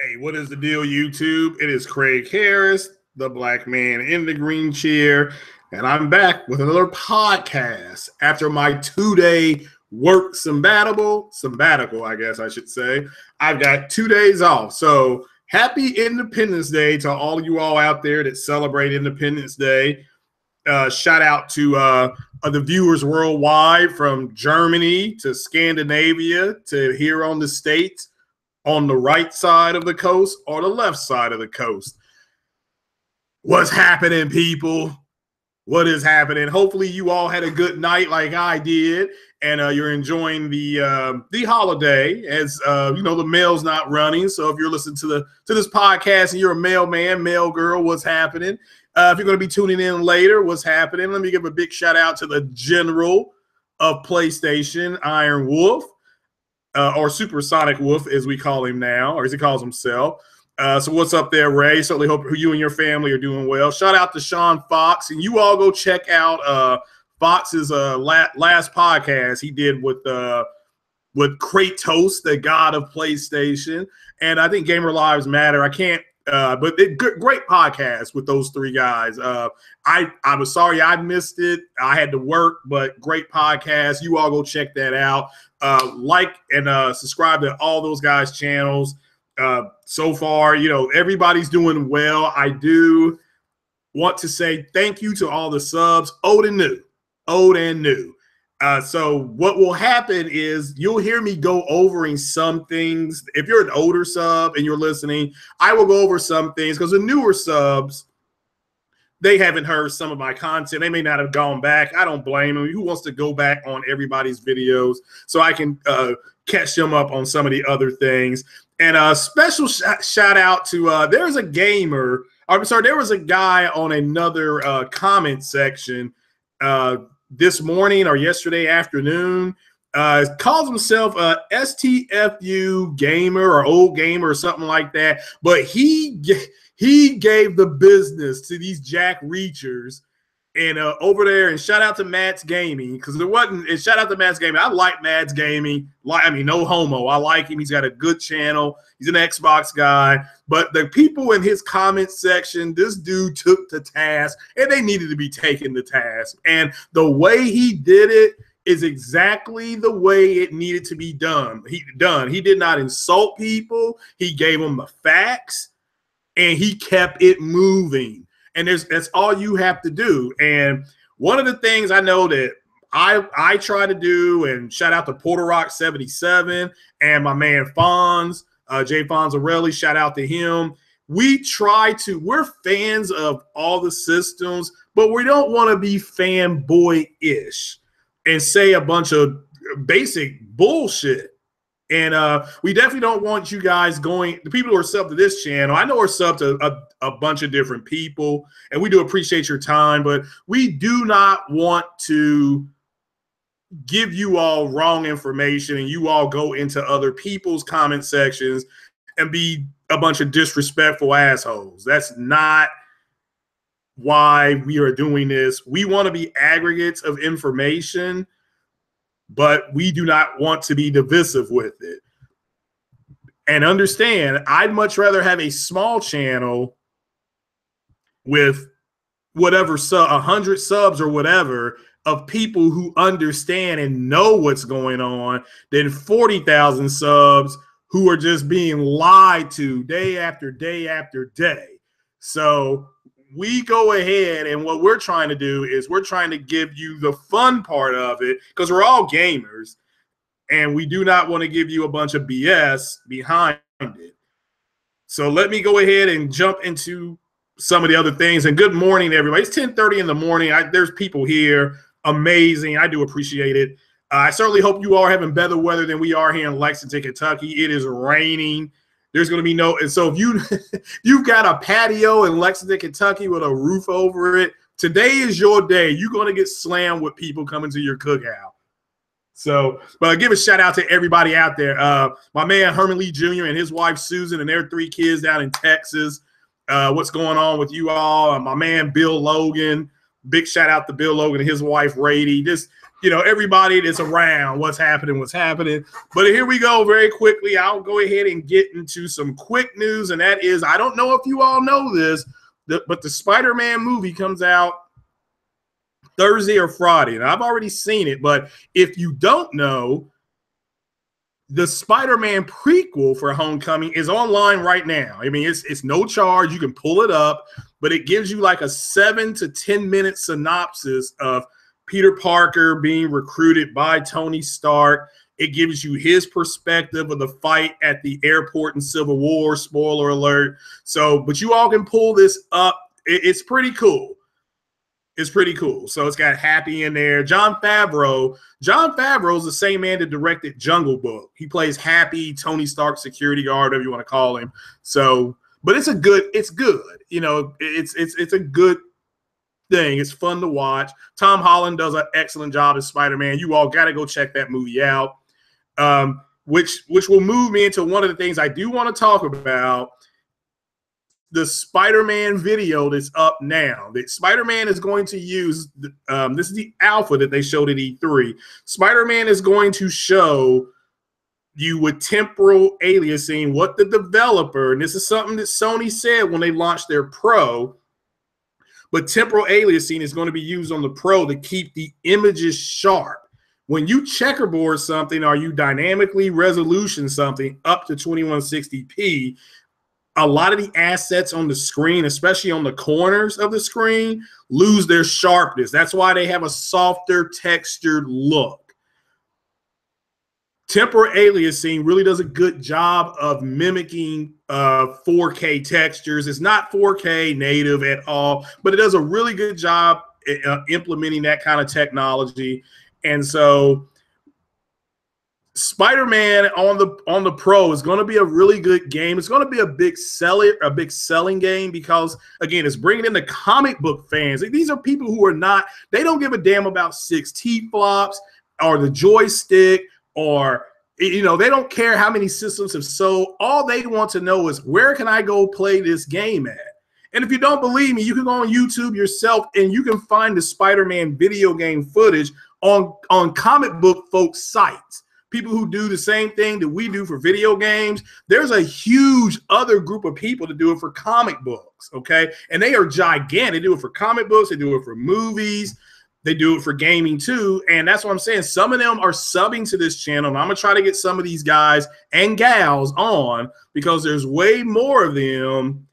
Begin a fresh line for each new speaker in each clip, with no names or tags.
Hey, what is the deal, YouTube? It is Craig Harris, the black man in the green chair, and I'm back with another podcast after my 2-day work sabbatical, I guess I should say. I've got 2 days off. So happy Independence Day to all of you all out there that celebrate Independence Day. Shout out to the viewers worldwide from Germany to Scandinavia to here on the States, on the right side of the coast or the left side of the coast. What's happening, people? What is happening? Hopefully you all had a good night like I did, and you're enjoying the holiday. As you know, the mail's not running, so if you're listening to this podcast and you're a mailman, mail girl, what's happening? If you're going to be tuning in later, what's happening? Let me give a big shout out to the general of PlayStation, Iron Wolf. Or Supersonic Wolf, as we call him now, or as he calls himself. So what's up there, Ray? Certainly hope you and your family are doing well. Shout out to Sean Fox, and you all go check out Fox's last podcast he did with Kratos, the god of PlayStation, and I think Gamer Lives Matter. I can't, but great podcast with those three guys. I was sorry I missed it. I had to work, but great podcast. You all go check that out. Like and subscribe to all those guys' channels. So far, you know, everybody's doing well. I do want to say thank you to all the subs, old and new. So what will happen is you'll hear me go over in some things. If you're an older sub and you're listening, I will go over some things because the newer subs, they haven't heard some of my content. They may not have gone back. I don't blame them. Who wants to go back on everybody's videos so I can catch them up on some of the other things? And a special shout out to there was a guy on another comment section this morning or yesterday afternoon. Calls himself a STFU gamer or old gamer or something like that. But he gave the business to these Jack Reachers and over there, and shout out to Matt's Gaming, because there wasn't, and shout out to Matt's Gaming. I like Matt's Gaming. No homo. I like him. He's got a good channel. He's an Xbox guy. But the people in his comment section, this dude took to task, and they needed to be taken to task. And the way he did it is exactly the way it needed to be done. He did not insult people. He gave them the facts. And he kept it moving. And that's all you have to do. And one of the things I know that I try to do, and shout out to Porter Rock 77 and my man Fonz, Jay Fonzarelli, shout out to him. We're fans of all the systems, but we don't want to be fanboy-ish and say a bunch of basic bullshit. And we definitely don't want you guys the people who are sub to this channel. I know we're sub to a bunch of different people, and we do appreciate your time, but we do not want to give you all wrong information and you all go into other people's comment sections and be a bunch of disrespectful assholes. That's not why we are doing this. We want to be aggregates of information, but we do not want to be divisive with it. And understand, I'd much rather have a small channel with whatever 100 subs or whatever of people who understand and know what's going on than 40,000 subs who are just being lied to day after day after day. So we go ahead, and what we're trying to do is we're trying to give you the fun part of it, because we're all gamers, and we do not want to give you a bunch of BS behind it. So let me go ahead and jump into some of the other things. And good morning, everybody. It's 10:30 in the morning. There's people here. Amazing. I do appreciate it. I certainly hope you all are having better weather than we are here in Lexington, Kentucky. It is raining. There's going to be no, and so if you've got a patio in Lexington, Kentucky with a roof over it, today is your day. You're going to get slammed with people coming to your cookout. So, but give a shout out to everybody out there. My man Herman Lee Jr. and his wife Susan and their 3 kids down in Texas. What's going on with you all? My man Bill Logan, Big shout out to Bill Logan and his wife, Rady. Just, everybody that's around what's happening. But here we go very quickly. I'll go ahead and get into some quick news, and that is, I don't know if you all know this, but the Spider-Man movie comes out Thursday or Friday, and I've already seen it. But if you don't know, the Spider-Man prequel for Homecoming is online right now. I mean, it's no charge. You can pull it up, but it gives you like a 7 to 10 minute synopsis of Peter Parker being recruited by Tony Stark. It gives you his perspective of the fight at the airport in Civil War. Spoiler alert. But you all can pull this up. It's pretty cool. It's pretty cool. So it's got Happy in there. Jon Favreau is the same man that directed Jungle Book. He plays Happy, Tony Stark security guard, whatever you want to call him. But it's good. It's a good thing. It's fun to watch. Tom Holland does an excellent job as Spider-Man. You all got to go check that movie out. Which will move me into one of the things I do want to talk about. The Spider-Man video that's up now. That Spider-Man is going to use, this is the alpha that they showed at E3. Spider-Man is going to show you with temporal aliasing what the developer, and this is something that Sony said when they launched their Pro, but temporal aliasing is going to be used on the Pro to keep the images sharp. When you checkerboard something or you dynamically resolution something up to 2160p, a lot of the assets on the screen, especially on the corners of the screen, lose their sharpness. That's why they have a softer textured look. Temporal aliasing really does a good job of mimicking 4K textures. It's not 4K native at all, but it does a really good job implementing that kind of technology. And so Spider-Man on the Pro is going to be a really good game. It's going to be a big selling game because, again, it's bringing in the comic book fans. These are people who are not, they don't give a damn about 6 T-flops or the joystick, or, they don't care how many systems have sold. All they want to know is, where can I go play this game at? And if you don't believe me, you can go on YouTube yourself and you can find the Spider-Man video game footage on comic book folks' sites. People who do the same thing that we do for video games. There's a huge other group of people that do it for comic books, okay? And they are gigantic. They do it for comic books. They do it for movies. They do it for gaming too. And that's what I'm saying. Some of them are subbing to this channel. And I'm going to try to get some of these guys and gals on, because there's way more of them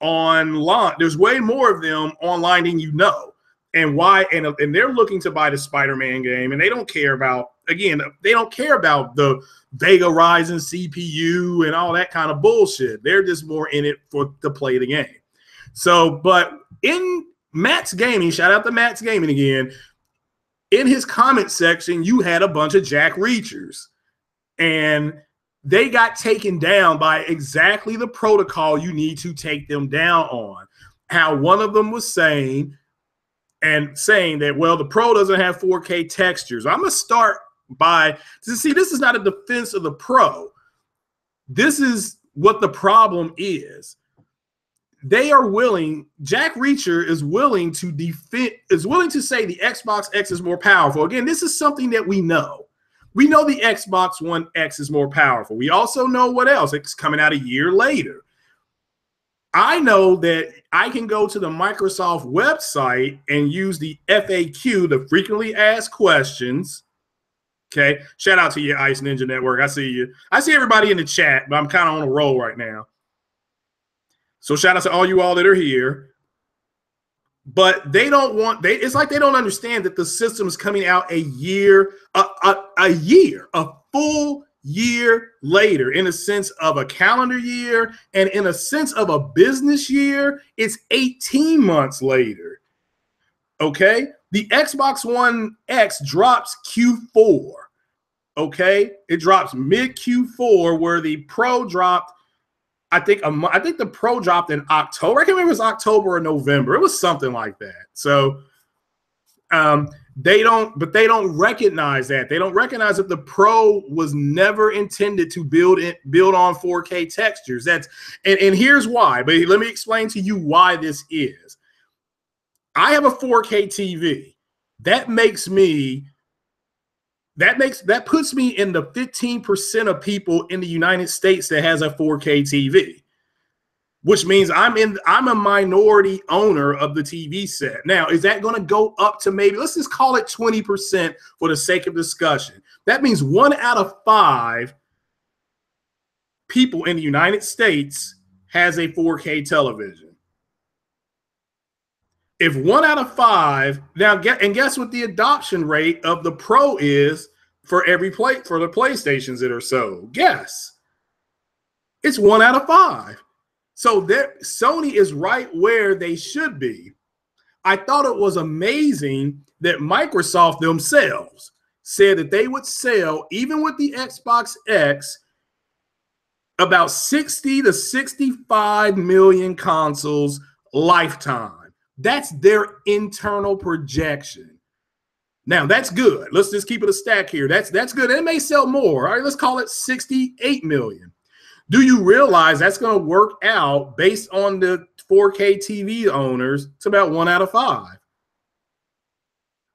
online. There's way more of them online than you know. And why? And they're looking to buy the Spider-Man game, and they don't care about, again, they don't care about the Vega Ryzen CPU and all that kind of bullshit. They're just more in it to play the game. So, but in Matt's Gaming, shout out to Matt's Gaming again, in his comment section, you had a bunch of Jack Reachers, and they got taken down by exactly the protocol you need to take them down on. How one of them was saying that, well, the Pro doesn't have 4K textures. I'm going to start by, see, this is not a defense of the Pro. This is what the problem is. They are willing, Jack Reacher is willing to say the Xbox X is more powerful. Again, this is something that we know. We know the Xbox One X is more powerful. We also know what else. It's coming out a year later. I know that I can go to the Microsoft website and use the FAQ, the frequently asked questions. Okay. Shout out to you, Ice Ninja Network. I see you. I see everybody in the chat, but I'm kind of on a roll right now. So shout out to all you all that are here. But they don't want, it's like they don't understand that the system is coming out a full year later, in a sense of a calendar year, and in a sense of a business year, it's 18 months later. Okay, the Xbox One X drops Q4. Okay, it drops mid Q4, where the Pro dropped, I think the Pro dropped in October. I can't remember if it was October or November. It was something like that. So they don't recognize that. They don't recognize that the Pro was never intended to build on 4K textures. And here's why. But let me explain to you why this is. I have a 4K TV. That puts me in the 15% of people in the United States that has a 4K TV, which means I'm a minority owner of the TV set. Now, is that going to go up to maybe, let's just call it 20% for the sake of discussion? That means 1 out of 5 people in the United States has a 4K television. If 1 out of 5, now guess what the adoption rate of the Pro is for the PlayStations that are sold? Guess. It's 1 out of 5. So Sony is right where they should be. I thought it was amazing that Microsoft themselves said that they would sell, even with the Xbox X, about 60 to 65 million consoles lifetime. That's their internal projection. Now, that's good. Let's just keep it a stack here. That's good. It may sell more. All right, let's call it 68 million. Do you realize that's going to work out based on the 4K TV owners to about 1 out of 5?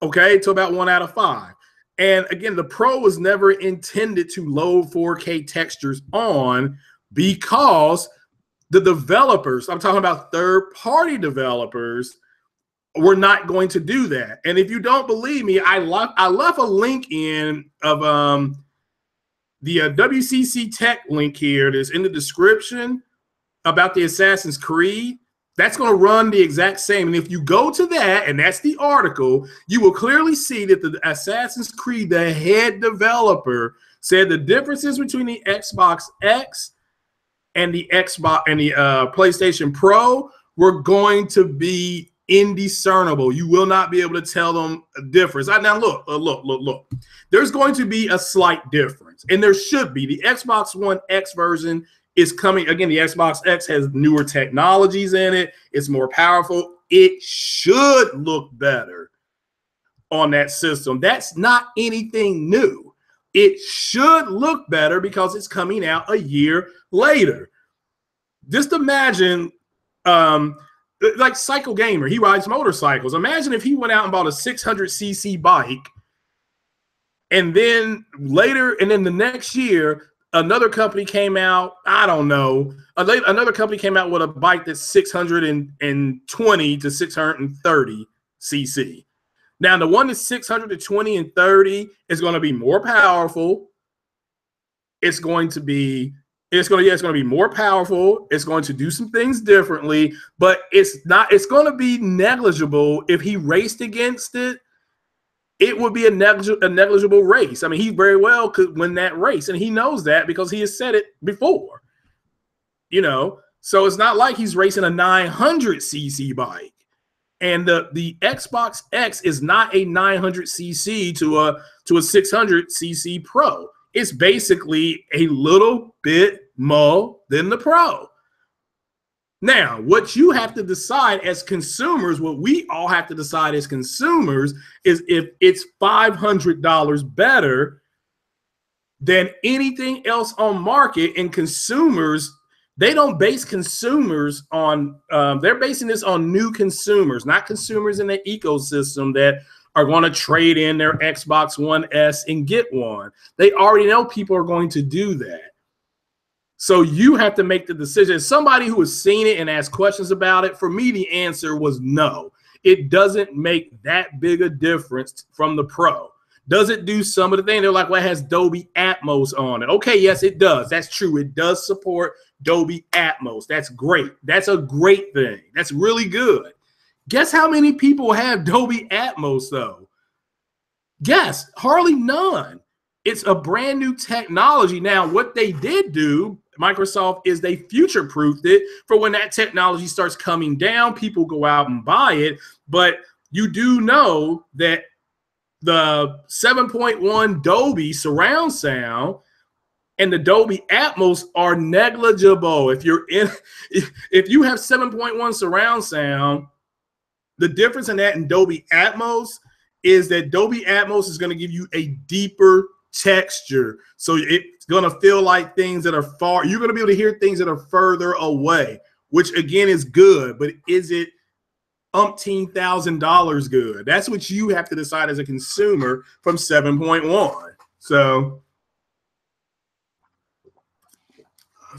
Okay, to about 1 out of 5. And again, the Pro was never intended to load 4K textures on because the developers, I'm talking about third-party developers, were not going to do that. And if you don't believe me, I left a link in of the WCC Tech link here that's in the description about the Assassin's Creed. That's going to run the exact same. And if you go to that, and that's the article, you will clearly see that the Assassin's Creed, the head developer, said the differences between the Xbox X and the PlayStation Pro were going to be indiscernible. You will not be able to tell them a difference. Now look. There's going to be a slight difference, and there should be. The Xbox One X version is coming. Again, the Xbox X has newer technologies in it. It's more powerful. It should look better on that system. That's not anything new. It should look better because it's coming out a year later. Just imagine, like Cycle Gamer, he rides motorcycles. Imagine if he went out and bought a 600cc bike, and then the next year, another company came out, I don't know, another company came out with a bike that's 620 to 630 cc. Now, the one that's 620 and 30 is going to be more powerful. It's going to be more powerful. It's going to do some things differently, but it's going to be negligible. If he raced against it, it would be a negligible race. I mean, he very well could win that race, and he knows that because he has said it before. You know, so it's not like he's racing a 900cc bike. And the Xbox X is not a 900cc to a 600cc Pro. It's basically a little bit more than the Pro. Now, what you have to decide as consumers, what we all have to decide as consumers, is if it's $500 better than anything else on market. And consumers, they don't base consumers on, they're basing this on new consumers, not consumers in the ecosystem that are going to trade in their Xbox One S and get one. They already know people are going to do that. So you have to make the decision. As somebody who has seen it and asked questions about it, for me, the answer was no. It doesn't make that big a difference from the Pro. Does it do some of the things? They're like, well, it has Dolby Atmos on it. Okay, yes, it does. That's true. It does support Dolby Atmos. That's great. That's a great thing. That's really good. Guess how many people have Dolby Atmos, though? Guess, hardly none. It's a brand new technology. Now, what they did do, Microsoft, is they future-proofed it for when that technology starts coming down, people go out and buy it. But you do know that the 7.1 Dolby surround sound and the Dolby Atmos are negligible. If you have 7.1 surround sound, the difference in that and Dolby Atmos is that Dolby Atmos is going to give you a deeper texture. So it's going to feel like things that are far, you're going to be able to hear things that are further away, which again is good, but is it umpteen $1,000 good. That's what you have to decide as a consumer from 7.1. So,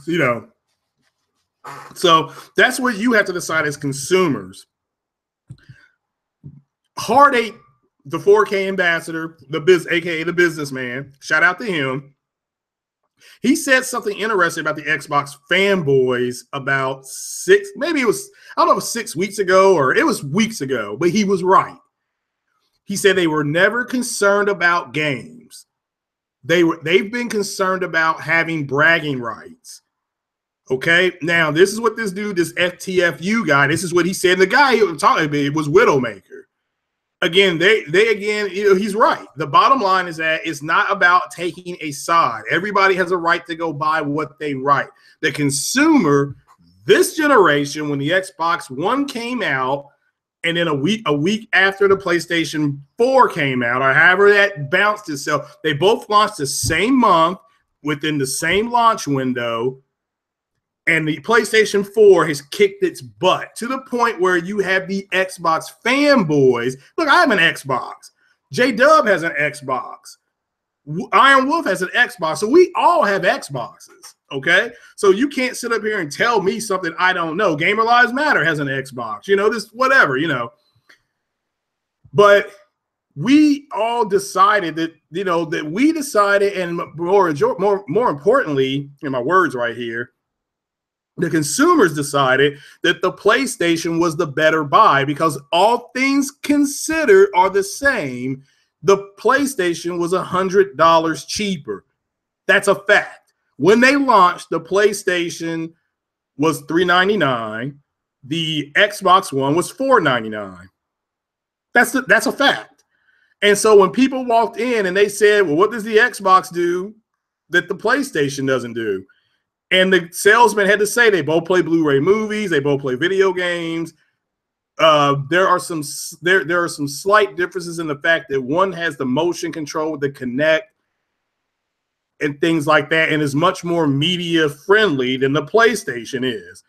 you know, so that's what you have to decide as consumers. Heartache, the 4K ambassador, aka the businessman, shout out to him. He said something interesting about the Xbox fanboys about maybe it was, I don't know if it was 6 weeks ago or it was weeks ago, but he was right. He said they were never concerned about games. They've been concerned about having bragging rights. Okay, now this is what this dude, this FTFU guy, this is what he said. And the guy he was talking about was Widowmaker. Again, he's right. The bottom line is that it's not about taking a side. Everybody has a right to go buy what they write. The consumer, this generation, when the Xbox One came out, and then a week after the PlayStation 4 came out, or however that bounced itself, they both launched the same month within the same launch window. And the PlayStation 4 has kicked its butt to the point where you have the Xbox fanboys. Look, I have an Xbox. J-Dub has an Xbox. Iron Wolf has an Xbox. So we all have Xboxes, okay? So you can't sit up here and tell me something I don't know. Gamer Lives Matter has an Xbox. You know, this whatever, you know. But we all decided that, you know, that we decided, and more importantly, in my words right here, the consumers decided that the PlayStation was the better buy because all things considered are the same. The PlayStation was $100 cheaper. That's a fact. When they launched, the PlayStation was $399. The Xbox One was $499. That's a fact. And so when people walked in and they said, well, what does the Xbox do that the PlayStation doesn't do? And the salesman had to say they both play Blu-ray movies, they both play video games. There are some slight differences in the fact that one has the motion control with the Kinect and things like that, and is much more media friendly than the PlayStation is.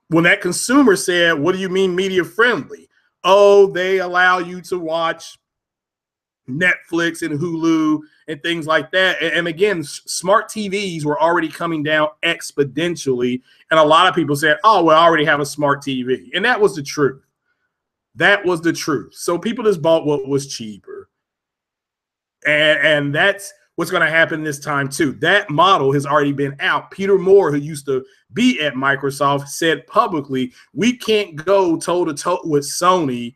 When that consumer said, "What do you mean media friendly?" Oh, they allow you to watch Netflix and Hulu and things like that. And again, smart TVs were already coming down exponentially. And a lot of people said, oh, well, I already have a smart TV. And that was the truth. That was the truth. So people just bought what was cheaper. And that's what's going to happen this time too. That model has already been out. Peter Moore, who used to be at Microsoft, said publicly, we can't go toe-to-toe with Sony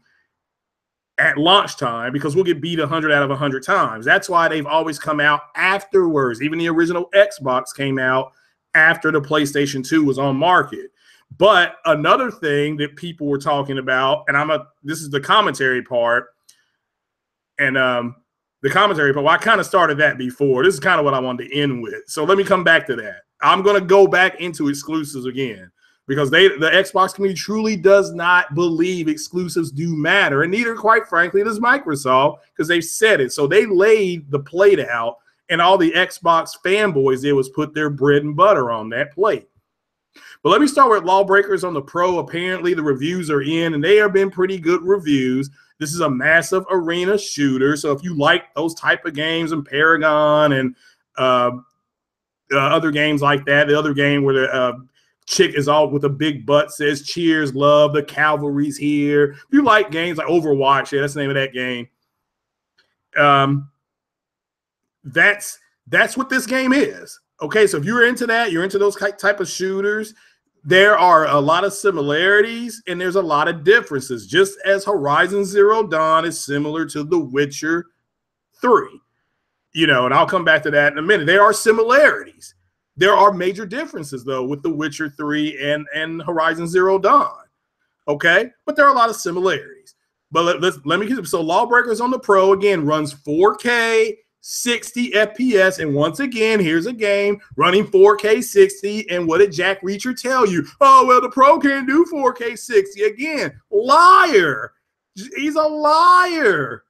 at launch time because we'll get beat 100 out of 100 times. That's why they've always come out afterwards. Even the original Xbox came out after the PlayStation 2 was on market. But another thing that people were talking about, and this is the commentary part, and the commentary part, well, I kind of started that before. This is kind of what I wanted to end with. So let me come back to that. I'm going to go back into exclusives again, because the Xbox community truly does not believe exclusives do matter, and neither, quite frankly, does Microsoft, because they've said it. So they laid the plate out, and all the Xbox fanboys did was put their bread and butter on that plate. But let me start with Lawbreakers on the Pro. Apparently, the reviews are in, and they have been pretty good reviews. This is a massive arena shooter, so if you like those type of games, and Paragon and other games like that, the other game where the chick is all with a big butt says cheers, love, the cavalry's here. If you like games like Overwatch, yeah, that's the name of that game. That's what this game is. Okay, so if you're into that, you're into those type of shooters, there are a lot of similarities and there's a lot of differences, just as Horizon Zero Dawn is similar to The Witcher 3. You know, and I'll come back to that in a minute. There are similarities. There are major differences, though, with The Witcher 3 and Horizon Zero Dawn. Okay? But there are a lot of similarities. But let me get it. So Lawbreakers on the Pro, again, runs 4K, 60 FPS. And once again, here's a game running 4K 60. And what did Jack Reacher tell you? Oh, well, the Pro can't do 4K 60. Again, liar. He's a liar.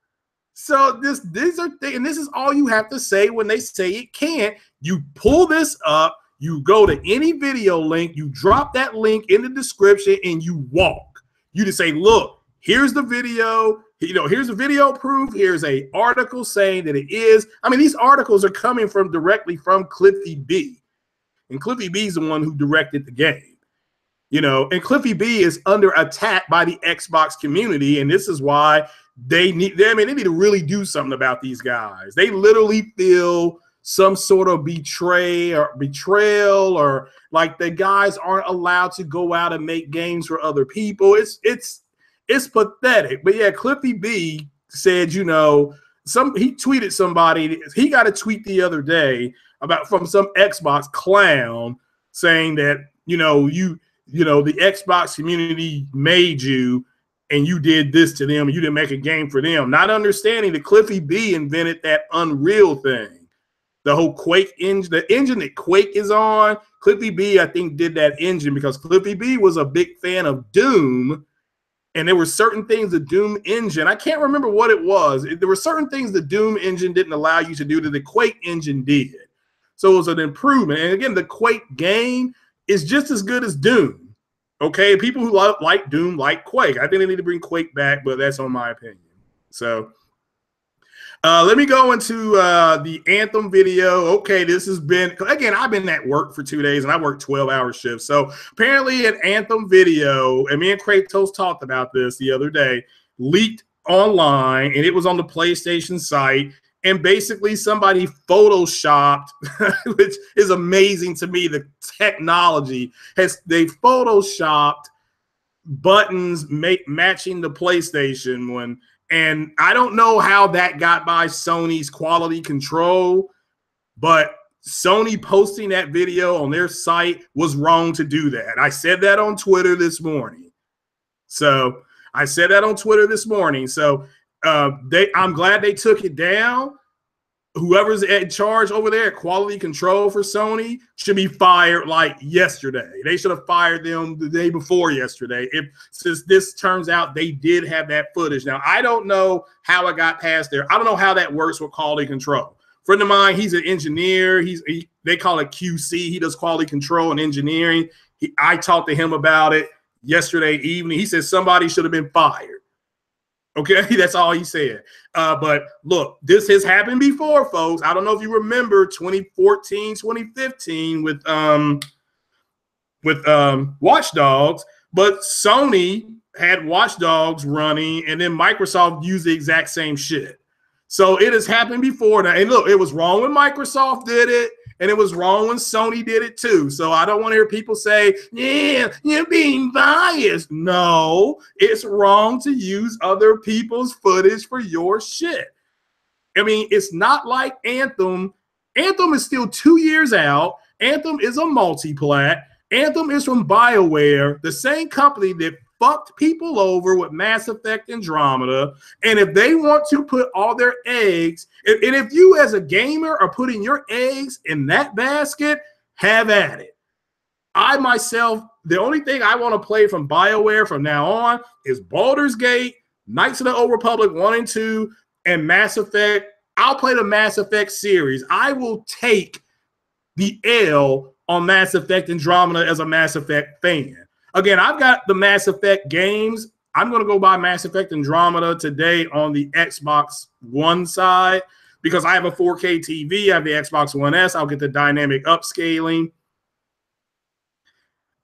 So this is all you have to say when they say it can't. You pull this up, you go to any video link, you drop that link in the description, and you walk. You just say, look, here's the video. Here's the video proof. Here's a article saying that it is. I mean, these articles are coming from directly from Cliffy B. And Cliffy B is the one who directed the game. And Cliffy B is under attack by the Xbox community. And this is why they need to really do something about these guys. They literally feel some sort of betrayal, or like the guys aren't allowed to go out and make games for other people. It's pathetic. But yeah, Cliffy B said, he tweeted somebody. He got a tweet the other day from some Xbox clown saying that, the Xbox community made you and you did this to them and you didn't make a game for them. Not understanding that Cliffy B invented that Unreal thing. The whole Quake engine, the engine that Quake is on, Cliffy B, I think, did that engine because Cliffy B was a big fan of Doom. And there were certain things the Doom engine, I can't remember what it was. There were certain things the Doom engine didn't allow you to do that the Quake engine did. So it was an improvement. And again, the Quake game is just as good as Doom. Okay, people who like Doom like Quake. I think they need to bring Quake back, but that's on my opinion. So let me go into the Anthem video. Okay, this has been, again, I've been at work for 2 days and I work 12-hour shifts. So apparently an Anthem video, and me and Kratos talked about this the other day, leaked online, and it was on the PlayStation site. And basically somebody photoshopped, which is amazing to me, the technology. They photoshopped buttons matching the PlayStation one. And I don't know how that got by Sony's quality control, but Sony posting that video on their site was wrong to do that. I said that on Twitter this morning. So I'm glad they took it down. Whoever's in charge over there at quality control for Sony should be fired like yesterday. They should have fired them the day before yesterday. Since this turns out they did have that footage. Now, I don't know how it got past there. I don't know how that works with quality control. Friend of mine, he's an engineer. They call it QC. He does quality control and engineering. I talked to him about it yesterday evening. He said somebody should have been fired. Okay, that's all he said. But look, this has happened before, folks. I don't know if you remember 2014, 2015 with Watch Dogs, but Sony had Watch Dogs running, and then Microsoft used the exact same shit. So it has happened before now. And look, it was wrong when Microsoft did it, and it was wrong when Sony did it too. So I don't want to hear people say, yeah, you're being biased. No, it's wrong to use other people's footage for your shit. I mean, it's not like Anthem. Anthem is still 2 years out. Anthem is a multi-plat. Anthem is from BioWare, the same company that fucked people over with Mass Effect Andromeda. And if they want to put all their eggs, and if you as a gamer are putting your eggs in that basket, have at it. I myself, the only thing I want to play from BioWare from now on is Baldur's Gate, Knights of the Old Republic 1 and 2, and Mass Effect. I'll play the Mass Effect series. I will take the L on Mass Effect Andromeda as a Mass Effect fan. Again, I've got the Mass Effect games. I'm going to go buy Mass Effect Andromeda today on the Xbox One side because I have a 4K TV. I have the Xbox One S. I'll get the dynamic upscaling.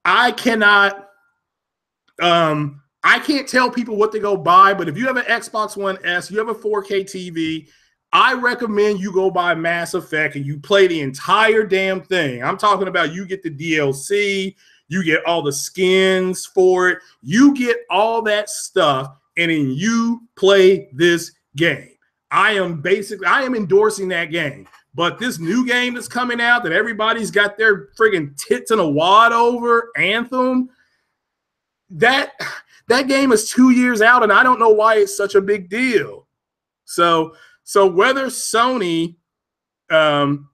I can't tell people what to go buy, but if you have an Xbox One S, you have a 4K TV, I recommend you go buy Mass Effect and you play the entire damn thing. I'm talking about you get the DLC, you get all the skins for it, you get all that stuff, and then you play this game. I am endorsing that game. But this new game that's coming out that everybody's got their friggin' tits in a wad over, Anthem, that game is 2 years out, and I don't know why it's such a big deal. So whether Sony, so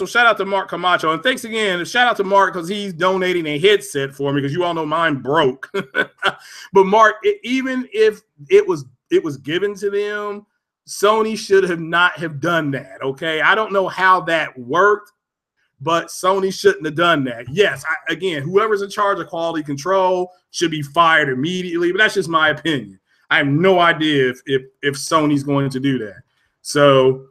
shout out to Mark Camacho, and thanks again. Shout out to Mark because he's donating a headset for me because you all know mine broke. But Mark, even if it was given to them, Sony should have not have done that. Okay, I don't know how that worked, but Sony shouldn't have done that. Yes, again, whoever's in charge of quality control should be fired immediately, but that's just my opinion. I have no idea if Sony's going to do that. So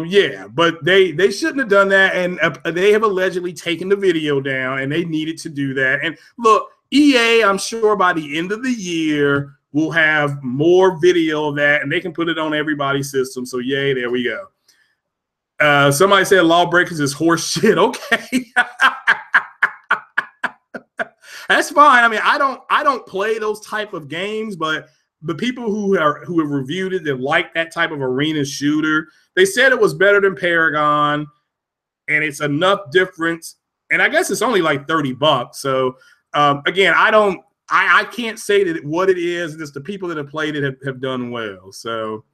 yeah, but they shouldn't have done that, and they have allegedly taken the video down, and they needed to do that. And look, EA, I'm sure by the end of the year, will have more video of that, and they can put it on everybody's system. So yay, there we go. Somebody said Lawbreakers is horse shit. Okay. That's fine. I mean, I don't play those type of games, but the people who have reviewed it, that like that type of arena shooter, they said it was better than Paragon, and it's enough difference. And I guess it's only like $30. So again, I can't say that what it is. Just the people that have played it have done well. So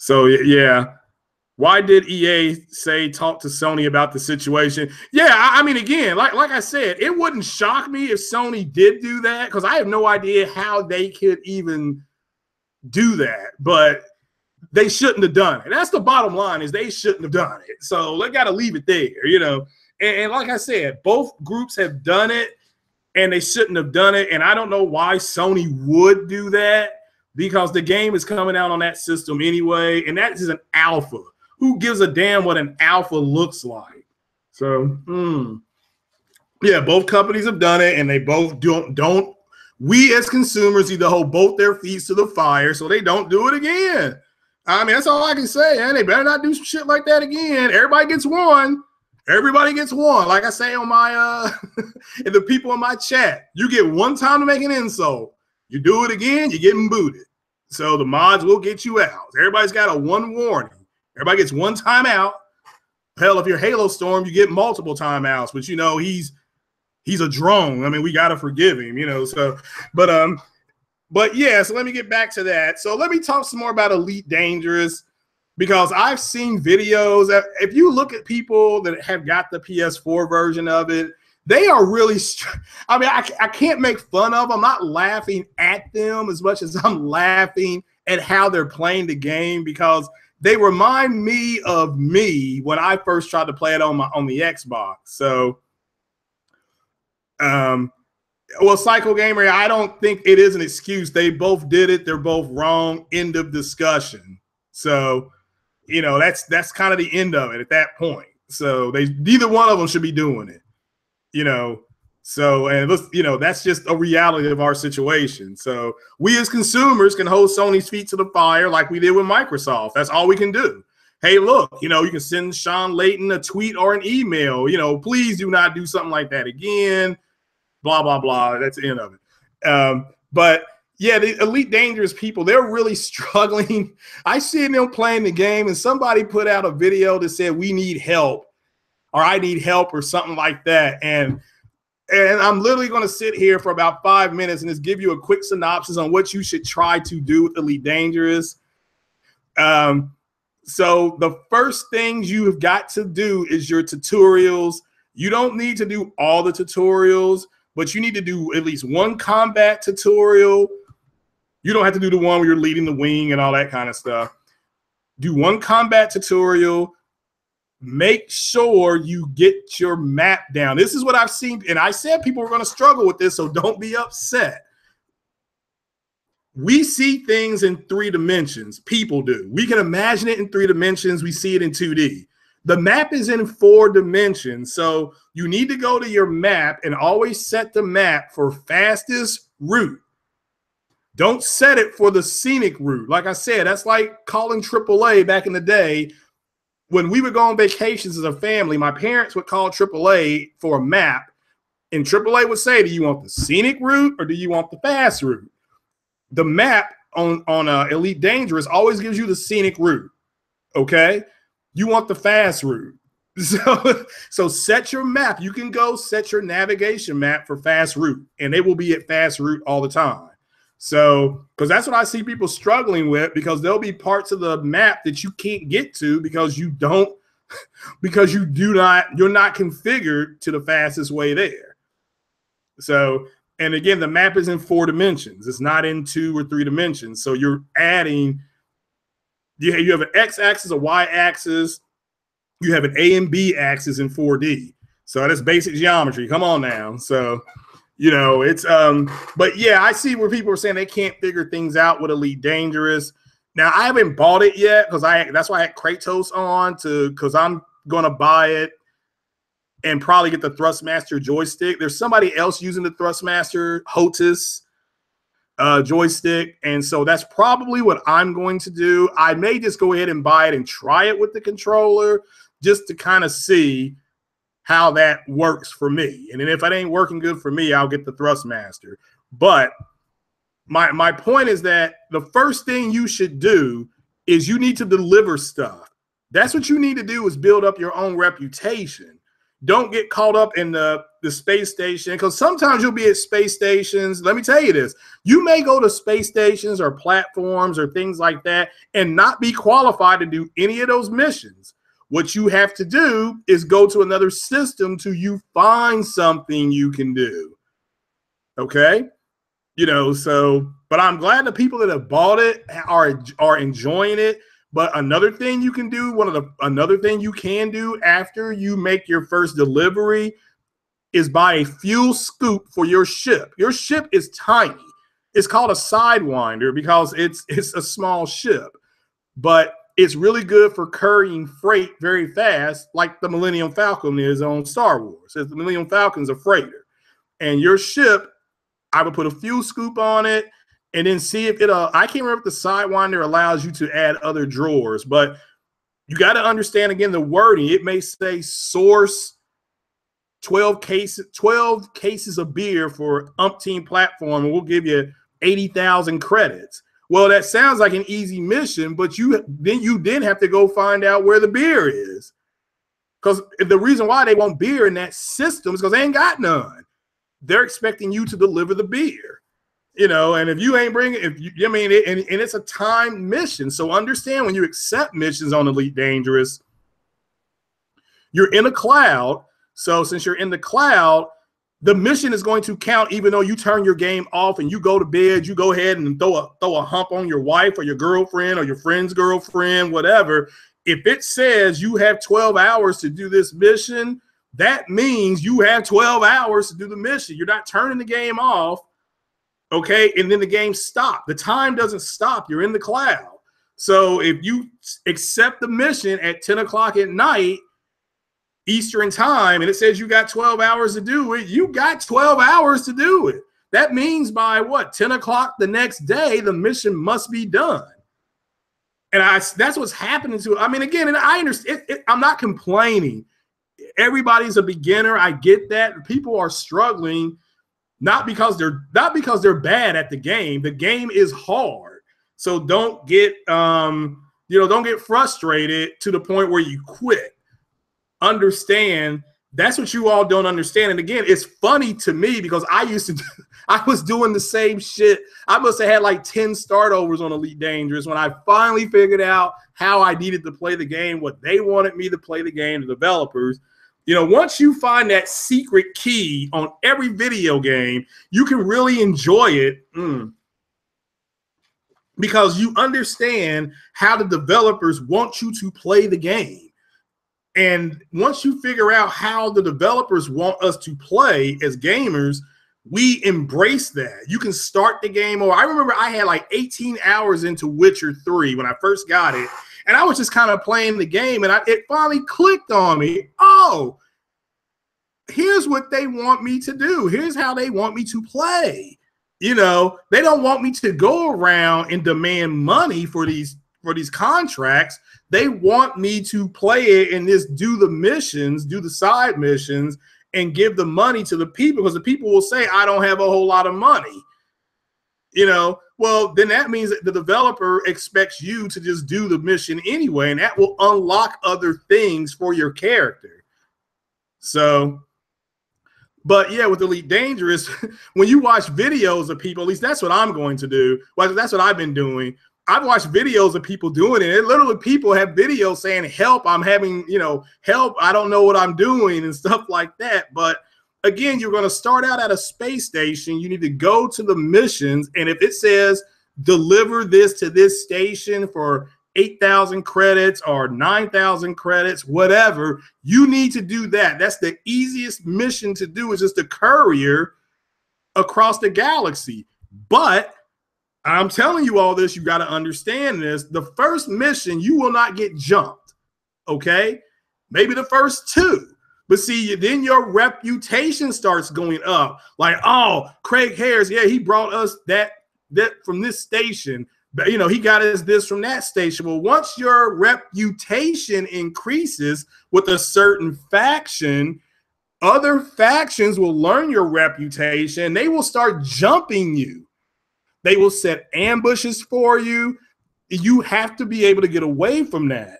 yeah. Why did EA say talk to Sony about the situation? Yeah, I mean, again, like I said, it wouldn't shock me if Sony did do that, because I have no idea how they could even do that. But they shouldn't have done it. That's the bottom line, is they shouldn't have done it. So they got to leave it there, you know. And like I said, both groups have done it, and they shouldn't have done it. And I don't know why Sony would do that, because the game is coming out on that system anyway, and that is an alpha. Who gives a damn what an alpha looks like? So, yeah, both companies have done it, and they both don't. We as consumers either hold both their feet to the fire so they don't do it again. I mean, that's all I can say. And they better not do some shit like that again. Everybody gets one. Everybody gets one. Like I say on my and the people in my chat, you get one time to make an insult. You do it again, you're getting booted. So the mods will get you out. Everybody's got a one warning. Everybody gets one timeout. Hell, if you're Halo Storm, you get multiple timeouts. But you know, he's a drone. I mean, we gotta forgive him, you know. So, but yeah. So let me get back to that. So let me talk some more about Elite Dangerous, because I've seen videos. If you look at people that have got the PS4 version of it, they are really. I mean, I can't make fun of them. I'm not laughing at them as much as I'm laughing at how they're playing the game, because they remind me of me when I first tried to play it on the Xbox. So, well, Psycho Gamer, I don't think it is an excuse. They both did it. They're both wrong. End of discussion. So, you know, that's kind of the end of it at that point. So neither one of them should be doing it, you know. So, and let's, you know, that's just a reality of our situation. So we as consumers can hold Sony's feet to the fire like we did with Microsoft. That's all we can do. Hey, look, you know, you can send Sean Layton a tweet or an email, you know, please do not do something like that again, blah, blah, blah. That's the end of it. But yeah, the Elite Dangerous people, they're really struggling. I see them playing the game, and somebody put out a video that said, we need help, or I need help, or something like that. And I'm literally going to sit here for about 5 minutes and just give you a quick synopsis on what you should try to do with Elite Dangerous. So the first things you have got to do is your tutorials. You don't need to do all the tutorials, but you need to do at least one combat tutorial. You don't have to do the one where you're leading the wing and all that kind of stuff. Do one combat tutorial. Make sure you get your map down. This is what I've seen, and I said people were going to struggle with this, so don't be upset. We see things in 3 dimensions. People do. We can imagine it in 3 dimensions. We see it in 2D. The map is in 4 dimensions, so you need to go to your map and always set the map for fastest route. Don't set it for the scenic route. Like I said, that's like calling AAA back in the day. When we would go on vacations as a family, my parents would call AAA for a map, and AAA would say, do you want the scenic route or do you want the fast route? The map on Elite Dangerous always gives you the scenic route, okay? You want the fast route. So set your map. You can go set your navigation map for fast route, and it will be at fast route all the time. So, because that's what I see people struggling with, because there'll be parts of the map that you can't get to because you're not configured to the fastest way there. So, and again, the map is in 4 dimensions. It's not in 2 or 3 dimensions. So you're adding, you have an X-axis, a Y-axis, you have an A and B axis in 4D. So that's basic geometry. Come on now. So, you know, it's but yeah, I see where people are saying they can't figure things out with Elite Dangerous. Now I haven't bought it yet because that's why I had Kratos on because I'm gonna buy it and probably get the Thrustmaster joystick. There's somebody else using the Thrustmaster HOTUS joystick, and so that's probably what I'm going to do. I may just go ahead and buy it and try it with the controller just to kind of see how that works for me. And then if it ain't working good for me, I'll get the Thrustmaster. But my point is that the first thing you should do is you need to deliver stuff. That's what you need to do, is build up your own reputation. Don't get caught up in the space station, because sometimes you'll be at space stations. Let me tell you this. You may go to space stations or platforms or things like that and not be qualified to do any of those missions. What you have to do is go to another system till you find something you can do. Okay? You know, so, but I'm glad the people that have bought it are enjoying it. But another thing you can do, another thing you can do after you make your first delivery is buy a fuel scoop for your ship. Your ship is tiny. It's called a Sidewinder because it's a small ship, but it's really good for carrying freight very fast, like the Millennium Falcon is on Star Wars. The Millennium Falcon's a freighter, and your ship, I would put a fuel scoop on it and then see if I can't remember if the Sidewinder allows you to add other drawers, but you got to understand again the wording. It may say source 12 cases of beer for umpteen platform, and we'll give you 80,000 credits. Well, that sounds like an easy mission, but you then have to go find out where the beer is. Because the reason why they want beer in that system is because they ain't got none. They're expecting you to deliver the beer, you know. And if you ain't bringing, and it's a timed mission. So understand, when you accept missions on Elite Dangerous, you're in a cloud. So since you're in the cloud, the mission is going to count even though you turn your game off and you go to bed. You go ahead and throw a hump on your wife or your girlfriend or your friend's girlfriend, whatever. If it says you have 12 hours to do this mission, that means you have 12 hours to do the mission. You're not turning the game off, okay? And then the game stops. The time doesn't stop. You're in the cloud. So if you accept the mission at 10 o'clock at night, Eastern time, and it says you got 12 hours to do it, you got 12 hours to do it. That means by what, 10 o'clock the next day, the mission must be done. And that's what's happening to it. I mean, again, and I understand, I'm not complaining. Everybody's a beginner. I get that. People are struggling, not because they're bad at the game. The game is hard. So don't get don't get frustrated to the point where you quit. Understand that's what you all don't understand. And again, it's funny to me because I was doing the same shit. I must have had like 10 start overs on Elite Dangerous when I finally figured out how I needed to play the game, what they wanted me to play the game, the developers. You know, once you find that secret key on every video game, you can really enjoy it because you understand how the developers want you to play the game. And once you figure out how the developers want us to play as gamers, we embrace that. You can start the game, or I remember I had like 18 hours into Witcher 3 when I first got it, and I was just kind of playing the game, and it finally clicked on me. Oh, here's what they want me to do. Here's how they want me to play. You know, they don't want me to go around and demand money for these contracts. They want me to play it and just do the missions, do the side missions, and give the money to the people, because the people will say, I don't have a whole lot of money. You know, well, then that means that the developer expects you to just do the mission anyway, and that will unlock other things for your character. So, but yeah, with Elite Dangerous, when you watch videos of people, at least that's what I'm going to do. Well, that's what I've been doing. I've watched videos of people doing it. And literally people have videos saying, help, I'm having, help, I don't know what I'm doing and stuff like that. But again, you're going to start out at a space station. You need to go to the missions. And if it says deliver this to this station for 8,000 credits or 9,000 credits, whatever. You need to do that. That's the easiest mission to do, is just a courier across the galaxy. But I'm telling you all this, you got to understand this. The first mission, you will not get jumped, okay? Maybe the first two. But see, then your reputation starts going up. Like, oh, Craig Harris, yeah, he brought us that from this station. But, you know, he got us this from that station. Well, once your reputation increases with a certain faction, other factions will learn your reputation. They will start jumping you. They will set ambushes for you. You have to be able to get away from that.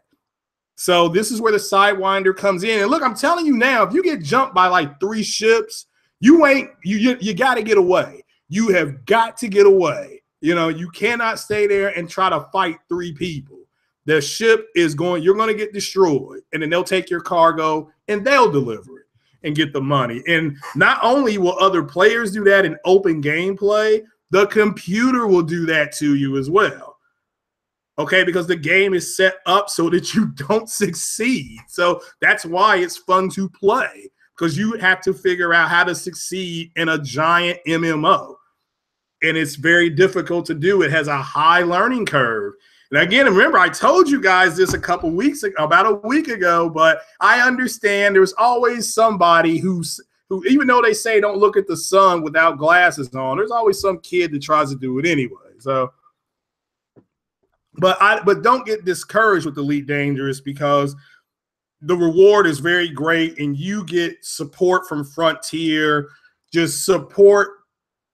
So this is where the Sidewinder comes in. And look, I'm telling you now, if you get jumped by like 3 ships, you got to get away. You have got to get away. You know, you cannot stay there and try to fight 3 people. The ship is you're going to get destroyed, and then they'll take your cargo and they'll deliver it and get the money. And not only will other players do that in open gameplay, the computer will do that to you as well. Okay, because the game is set up so that you don't succeed. So that's why it's fun to play, because you have to figure out how to succeed in a giant MMO. And it's very difficult to do. It has a high learning curve. And again, remember, I told you guys this about a week ago, but I understand there's always somebody who, even though they say don't look at the sun without glasses on, there's always some kid that tries to do it anyway. So, but don't get discouraged with Elite Dangerous, because the reward is very great, and you get support from Frontier, just support.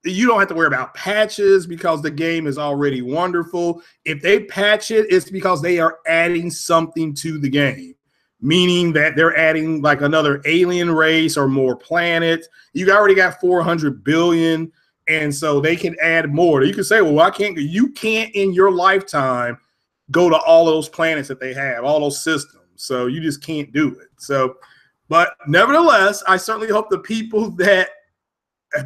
You don't have to worry about patches because the game is already wonderful. If they patch it, it's because they are adding something to the game, meaning that they're adding like another alien race or more planets. You already got 400 billion, and so they can add more. You can say, well, you can't in your lifetime go to all those planets that they have, all those systems. So you just can't do it. So, but nevertheless, I certainly hope the people that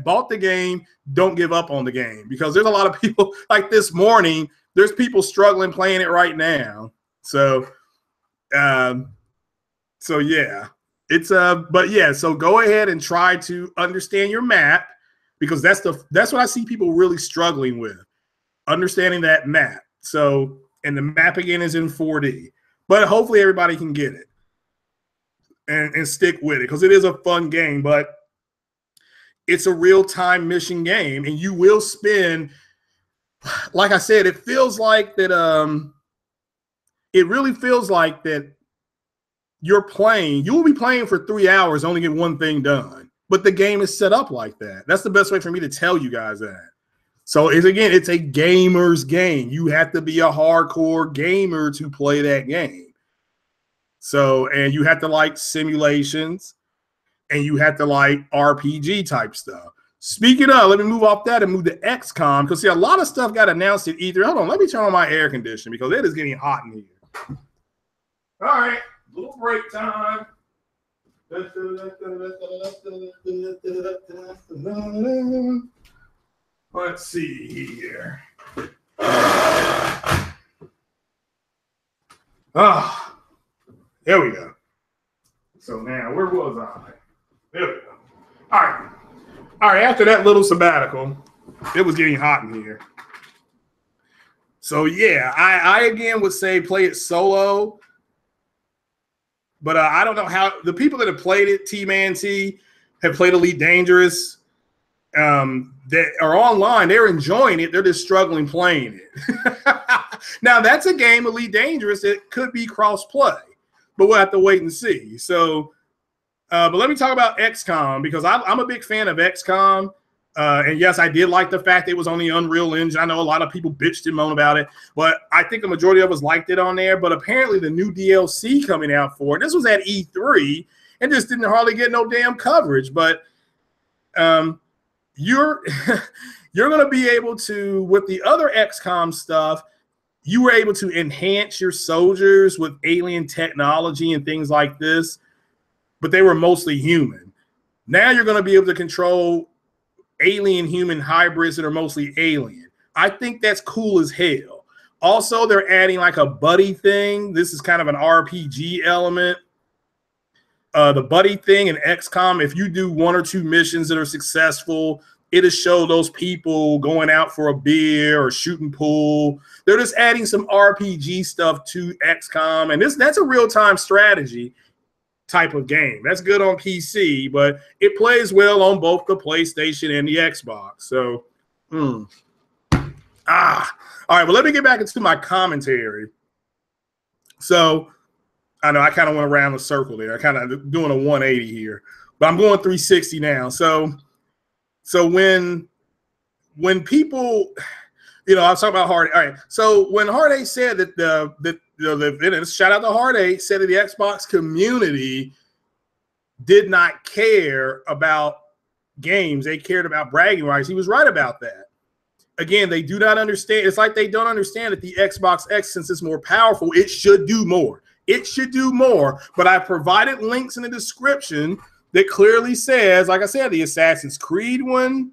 bought the game don't give up on the game, because there's a lot of people like this morning. There's people struggling playing it right now. So, so yeah, it's but yeah, so go ahead and try to understand your map, because that's what I see people really struggling with, understanding that map. So, and the map again is in 4D, but hopefully everybody can get it and stick with it, because it is a fun game, but it's a real-time mission game, and you will spend, like I said, it feels like that. It really feels like that you will be playing for 3 hours, only get one thing done. But the game is set up like that. That's the best way for me to tell you guys that. So it's a gamer's game. You have to be a hardcore gamer to play that game. So, and you have to like simulations, and you have to like RPG type stuff. Speaking of, let me move off that and move to XCOM, because see, a lot of stuff got announced at E3. Hold on, let me turn on my air conditioner, because it is getting hot in here. All right, little break time. Let's see here. There we go. So now, where was I? There we go. All right. After that little sabbatical, it was getting hot in here. So yeah, I again would say play it solo. But I don't know how the people that have played it, T-Man T, have played Elite Dangerous, that are online. They're enjoying it. They're just struggling playing it. Now that's a game, Elite Dangerous, that could be cross-play, but we'll have to wait and see. So. But let me talk about XCOM, because I'm a big fan of XCOM. And yes, I did like the fact it was on the Unreal Engine. I know a lot of people bitched and moaned about it, but I think the majority of us liked it on there. But apparently the new DLC coming out for it, this was at E3, and just didn't hardly get no damn coverage. But you're going to be able to, with the other XCOM stuff, you were able to enhance your soldiers with alien technology and things like this, but they were mostly human. Now you're going to be able to control alien-human hybrids that are mostly alien. I think that's cool as hell. Also, they're adding like a buddy thing. This is kind of an RPG element. The buddy thing in XCOM, if you do 1 or 2 missions that are successful, it'll show those people going out for a beer or shooting pool. They're just adding some RPG stuff to XCOM, and that's a real-time strategy type of game. That's good on PC, but it plays well on both the PlayStation and the Xbox. So, all right, well, let me get back into my commentary. So, I know I kind of went around the circle there. I kind of doing a 180 here, but I'm going 360 now. So when people, I was talking about Hard. All right. So when Hard 8 said that shout out to Hard 8 said that the Xbox community did not care about games. They cared about bragging rights. He was right about that. Again, they do not understand. It's like they don't understand that the Xbox X, since it's more powerful, it should do more. It should do more. But I provided links in the description that clearly says, like I said, the Assassin's Creed one,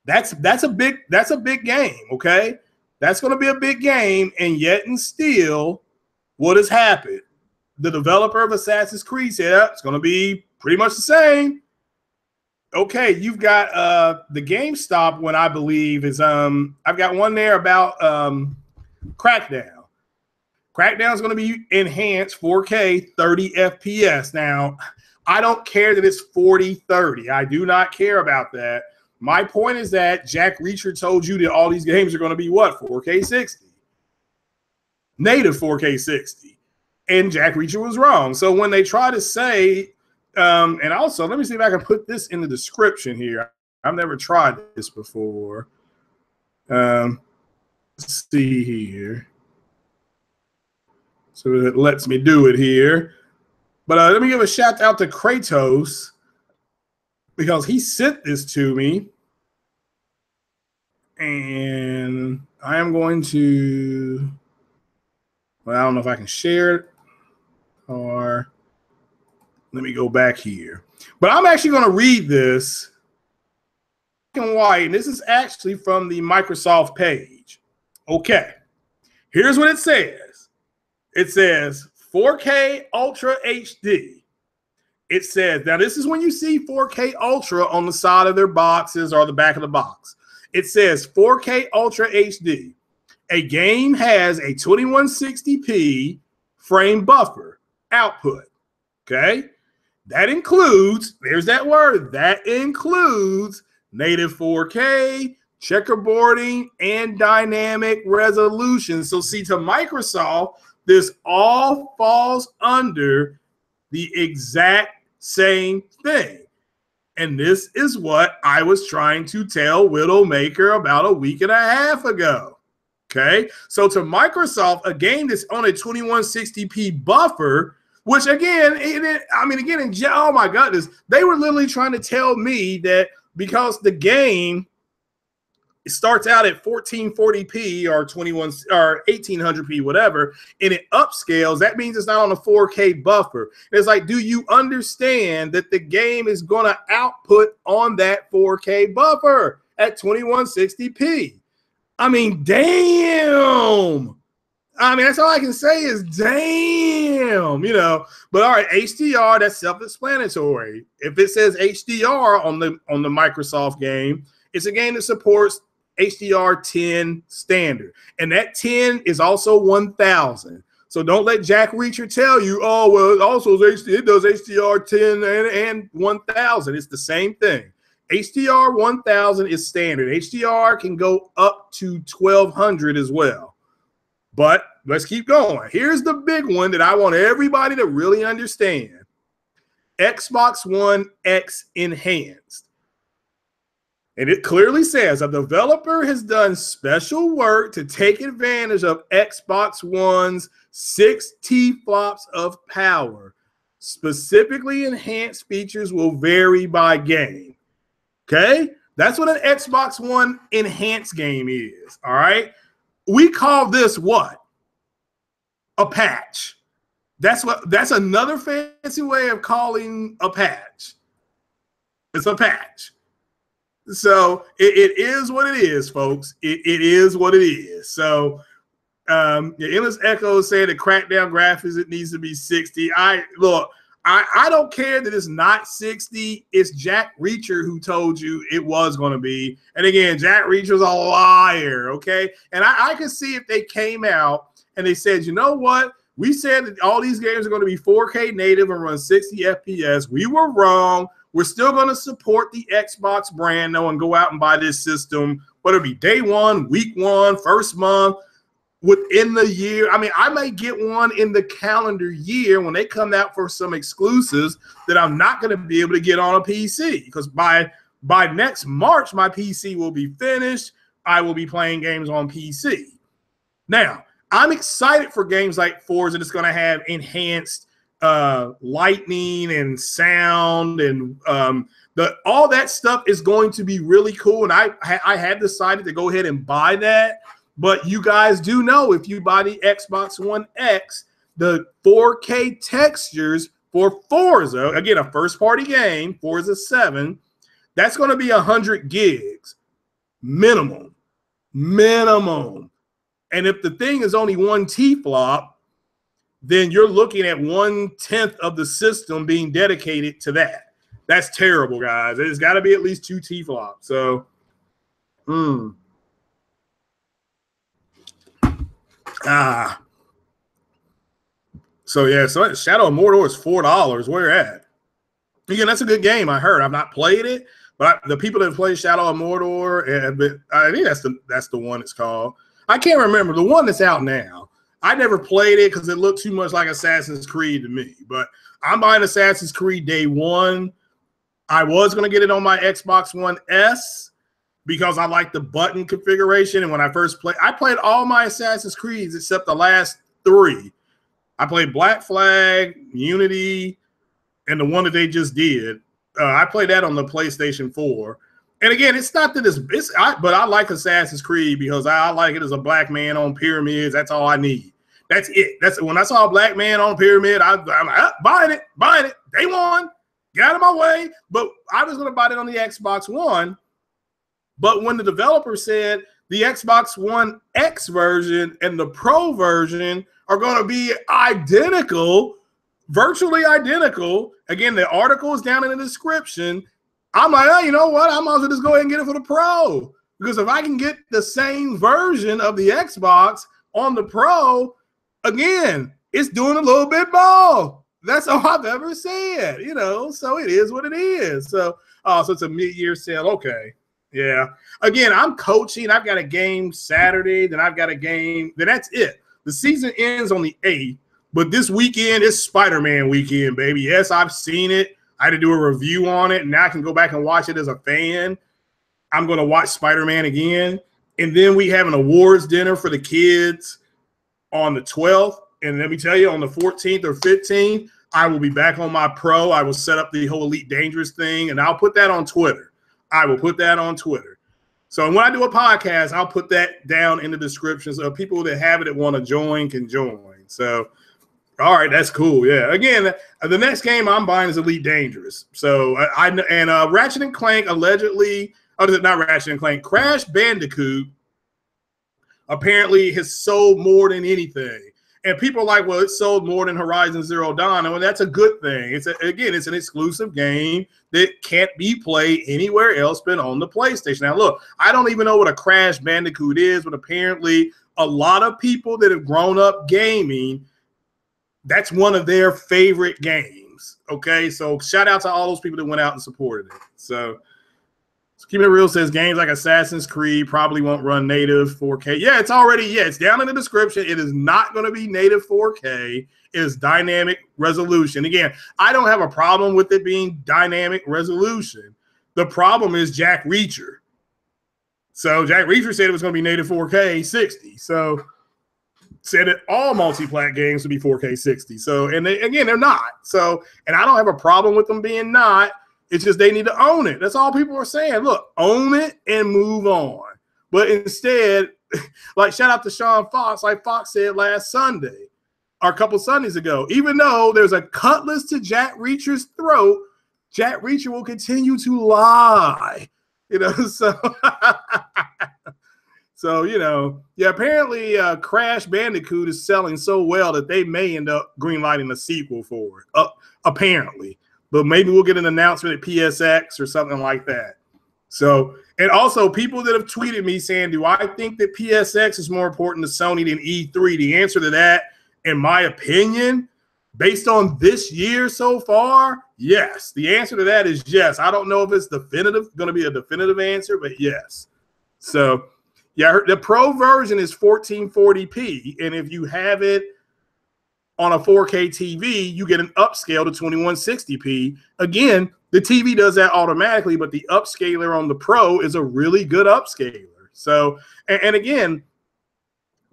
that's a big game, okay? That's going to be a big game, and yet and still, what has happened? The developer of Assassin's Creed said it's going to be pretty much the same. Okay, you've got the GameStop one, I believe, is I've got one there about Crackdown. Crackdown is going to be enhanced 4K 30 FPS. Now, I don't care that it's 40/30. I do not care about that. My point is that Jack Reacher told you that all these games are going to be what? 4K 60. Native 4K 60. And Jack Reacher was wrong. So when they try to say, and also, let me see if I can put this in the description here. I've never tried this before. Let's see here. So it lets me do it here. But let me give a shout out to Kratos because he sent this to me. And I am going to, well, I don't know if I can share it or let me go back here. But I'm actually going to read this in white, and this is actually from the Microsoft page. Okay, here's what it says. It says 4K Ultra HD. It says, now this is when you see 4K Ultra on the side of their boxes or the back of the box. It says 4K Ultra HD. A game has a 2160p frame buffer output. Okay? That includes, there's that word, that includes native 4K, checkerboarding, and dynamic resolution. So see, to Microsoft, this all falls under the exact same thing. And this is what I was trying to tell Widowmaker about a week and a half ago. Okay, so to Microsoft, a game that's on a 2160p buffer, which again, oh my goodness, they were literally trying to tell me that because the game starts out at 1440p or 1800p, whatever, and it upscales, that means it's not on a 4K buffer. It's like, do you understand that the game is going to output on that 4K buffer at 2160p? I mean, damn. I mean, that's all I can say is damn, But all right, HDR, that's self-explanatory. If it says HDR on the Microsoft game, it's a game that supports HDR 10 standard. And that 10 is also 1000. So don't let Jack Reacher tell you, oh, well, it does HDR 10 and 1000. It's the same thing. HDR 1000 is standard. HDR can go up to 1200 as well. But let's keep going. Here's the big one that I want everybody to really understand. Xbox One X Enhanced. And it clearly says a developer has done special work to take advantage of Xbox One's 6 T-flops of power. Specifically, enhanced features will vary by game. Okay? That's what an Xbox One enhanced game is. All right? We call this what? A patch. That's another fancy way of calling a patch. It's a patch. So it is what it is, folks. It is what it is. So Yeah, Endless Echo saying the Crackdown Graph is it needs to be 60. I don't care that it's not 60. It's Jack Reacher who told you it was going to be. And again, Jack Reacher's a liar, okay? And I could see if they came out and they said, you know what? We said that all these games are going to be 4K native and run 60 FPS. We were wrong. We're still going to support the Xbox brand, though, and go out and buy this system, whether it be day one, week one, first month, within the year. I mean, I may get one in the calendar year when they come out for some exclusives that I'm not going to be able to get on a PC, because by next March, my PC will be finished. I will be playing games on PC. Now, I'm excited for games like Forza that's going to have enhanced lighting and sound, and all that stuff is going to be really cool. And I had decided to go ahead and buy that. But you guys do know, if you buy the Xbox One X, the 4K textures for Forza, again, a first-party game, Forza 7, that's going to be 100 gigs minimum. And if the thing is only 1 T-flop, then you're looking at 1/10 of the system being dedicated to that. That's terrible, guys. It's got to be at least 2 T-flops. So, So yeah, so Shadow of Mordor is $4. Where at? Again, that's a good game. I heard. I've not played it, but the people that play Shadow of Mordor have been, I think that's the one it's called. I can't remember the one that's out now. I never played it because it looked too much like Assassin's Creed to me. But I'm buying Assassin's Creed day one. I was going to get it on my Xbox One S because I like the button configuration. And when I first played, I played all my Assassin's Creeds except the last 3. I played Black Flag, Unity, and the one that they just did. I played that on the PlayStation 4. And again, it's not that but I like Assassin's Creed because I like it as a black man on pyramids. That's all I need. That's it. That's when I saw a black man on a pyramid, I'm like, buying it. Day one, get out of my way. But I was going to buy it on the Xbox One. But when the developer said the Xbox One X version and the Pro version are going to be identical, virtually identical. Again, the article is down in the description. I'm like, oh, you know what? I might as well just go ahead and get it for the Pro. Because if I can get the same version of the Xbox on the Pro, again, it's doing a little bit more. That's all I've ever said, so it is what it is. So it's a mid-year sale. Okay. Yeah. Again, I'm coaching. I've got a game Saturday, then I've got a game. Then that's it. The season ends on the 8th, but this weekend is Spider-Man weekend, baby. Yes, I've seen it. I had to do a review on it, and now I can go back and watch it as a fan. I'm going to watch Spider-Man again. And then we have an awards dinner for the kids on the 12th. And let me tell you, on the 14th or 15th, I will be back on my Pro. I will set up the whole Elite Dangerous thing, and I'll put that on Twitter. I will put that on Twitter. So when I do a podcast, I'll put that down in the description so people that have it that want to join can join. So, all right, that's cool. Yeah. Again, the next game I'm buying is Elite Dangerous. So Ratchet and Clank allegedly, not Ratchet and Clank, Crash Bandicoot apparently has sold more than anything. And people are like, well, it sold more than Horizon Zero Dawn. And well, that's a good thing. It's an exclusive game that can't be played anywhere else but on the PlayStation. Now, look, I don't even know what a Crash Bandicoot is, but apparently a lot of people that have grown up gaming, that's one of their favorite games. Okay, so shout out to all those people that went out and supported it. So Keeping It Real says games like Assassin's Creed probably won't run native 4K. Yeah, it's down in the description. It is not going to be native 4K. It is dynamic resolution. Again, I don't have a problem with it being dynamic resolution. The problem is Jack Reacher. So Jack Reacher said it was going to be native 4K 60. So said that all multi-plat games would be 4K 60. So, and they're not. So, and I don't have a problem with them being not. It's just they need to own it. That's all people are saying. Look, own it and move on. But instead, like shout out to Sean Fox, like Fox said last Sunday or a couple Sundays ago, even though there's a cutlass to Jack Reacher's throat, Jack Reacher will continue to lie. So So, you know, yeah, apparently Crash Bandicoot is selling so well that they may end up greenlighting a sequel for it, apparently. But maybe we'll get an announcement at PSX or something like that. So, and also people that have tweeted me saying, do I think that PSX is more important to Sony than E3? The answer to that, in my opinion, based on this year so far, yes. The answer to that is yes. I don't know if it's definitive, going to be a definitive answer, but yes. So, yeah, the Pro version is 1440p, and if you have it on a 4K TV, you get an upscale to 2160p. Again, the TV does that automatically, but the upscaler on the Pro is a really good upscaler. So, and again,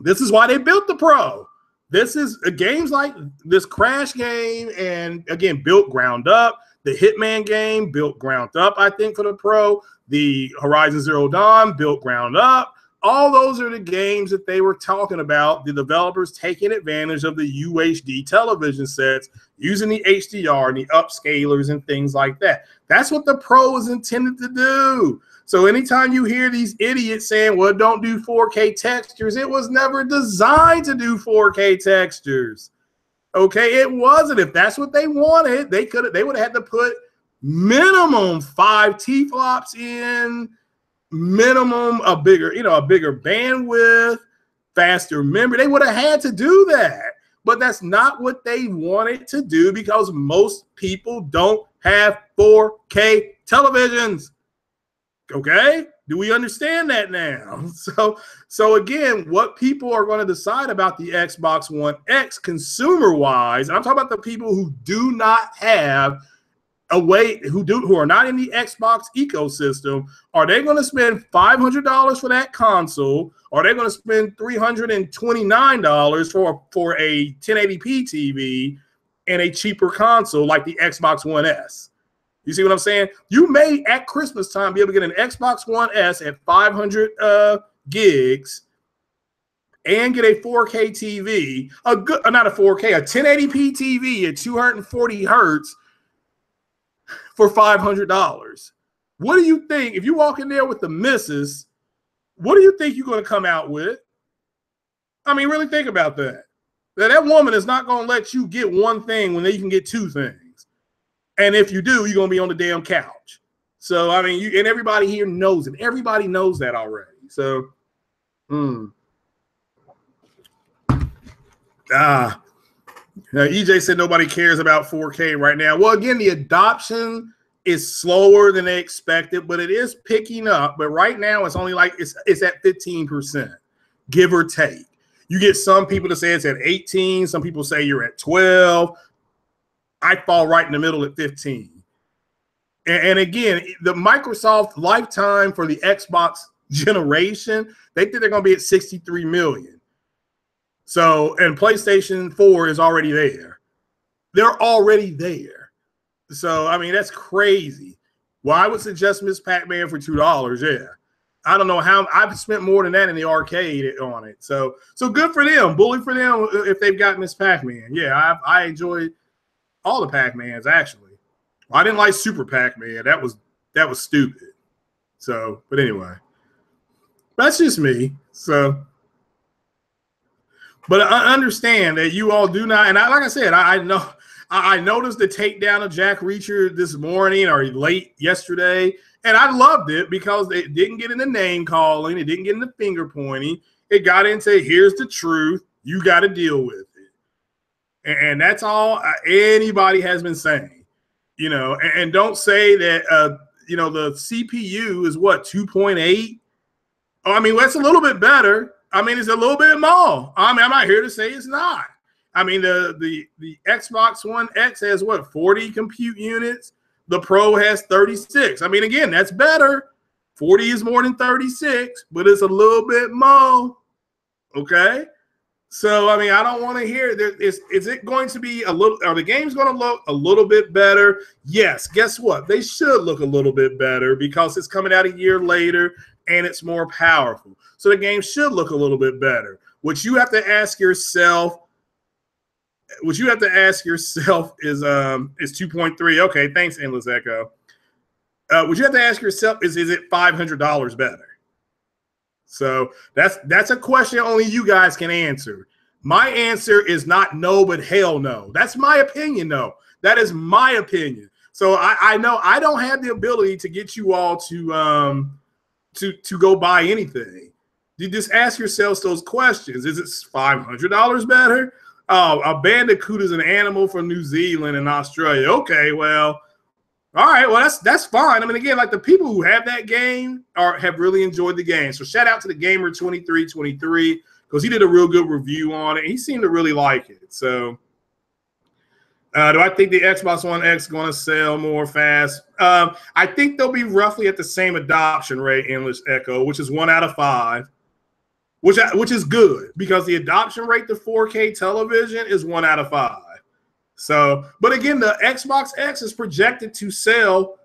this is why they built the Pro. This is games like this Crash game, and again, built ground up. The Hitman game built ground up, I think, for the Pro. The Horizon Zero Dawn built ground up. All those are the games that they were talking about, the developers taking advantage of the UHD television sets, using the HDR and the upscalers and things like that. That's what the Pro is intended to do. So anytime you hear these idiots saying, well, don't do 4K textures, it was never designed to do 4K textures. Okay, it wasn't. If that's what they wanted, they would have had to put minimum 5 T-flops in, minimum a bigger bandwidth, faster memory. They would have had to do that, but that's not what they wanted to do because most people don't have 4K televisions. Okay, do we understand that now? So again, what people are going to decide about the Xbox One X consumer wise, and I'm talking about the people who do not have who are not in the Xbox ecosystem, are they going to spend $500 for that console? Or are they going to spend $329 for a 1080p TV and a cheaper console like the Xbox One S? You see what I'm saying? You may at Christmas time be able to get an Xbox One S at 500 gigs and get a 4K TV, not a 4K, a 1080p TV at 240 hertz for $500. What do you think if you walk in there with the missus? What do you think you're going to come out with? I mean, really think about that. That woman is not going to let you get one thing when you can get two things. And if you do, you're going to be on the damn couch. So, I mean, and everybody here knows it. Everybody knows that already. So, EJ said nobody cares about 4K right now. Well, again, the adoption is slower than they expected, but it is picking up. But right now, it's only like it's at 15%, give or take. You get some people to say it's at 18. Some people say you're at 12. I fall right in the middle at 15. And again, the Microsoft lifetime for the Xbox generation, they think they're going to be at 63 million. So, and PlayStation 4 is already there. They're already there. So, I mean, that's crazy. Well, I would suggest Miss Pac-Man for $2. Yeah. I don't know how I've spent more than that in the arcade on it. So good for them. Bully for them if they've got Miss Pac-Man. Yeah, I enjoyed all the Pac-Mans actually. I didn't like Super Pac-Man. That was stupid. So, but anyway, that's just me. So, but I understand that you all do not. And like I said, I know I noticed the takedown of Jack Reacher this morning or late yesterday. And I loved it because it didn't get into name calling. It didn't get into finger pointing. It got into here's the truth. You got to deal with it. And that's all anybody has been saying, you know, and don't say that, you know, the CPU is what, 2.8? Oh, I mean, that's a little bit better. I mean, it's a little bit more. I mean, I'm not here to say it's not. I mean, the Xbox One X has what, 40 compute units? The Pro has 36. I mean, again, that's better. 40 is more than 36, but it's a little bit more. Okay? So, I mean, I don't want to hear that. Is it going to be a little, are the games going to look a little bit better? Yes. Guess what? They should look a little bit better because it's coming out a year later and it's more powerful. So the game should look a little bit better. What you have to ask yourself is 2.3. Okay, thanks, Endless Echo. What you have to ask yourself is it $500 better? So that's a question only you guys can answer. My answer is not no, but hell no. That's my opinion, though. That is my opinion. So I know I don't have the ability to get you all to go buy anything. You just ask yourselves those questions. Is it $500 better? Oh, a bandicoot is an animal from New Zealand and Australia. Okay, well, all right, well, that's fine. I mean, again, like the people who have that game have really enjoyed the game. So shout out to the gamer 2323 because he did a real good review on it. He seemed to really like it. So do I think the Xbox One X is going to sell more fast? I think they'll be roughly at the same adoption rate, Endless Echo, which is 1 out of 5. Which is good because the adoption rate to 4K television is 1 out of 5. So, but again, the Xbox X is projected to sell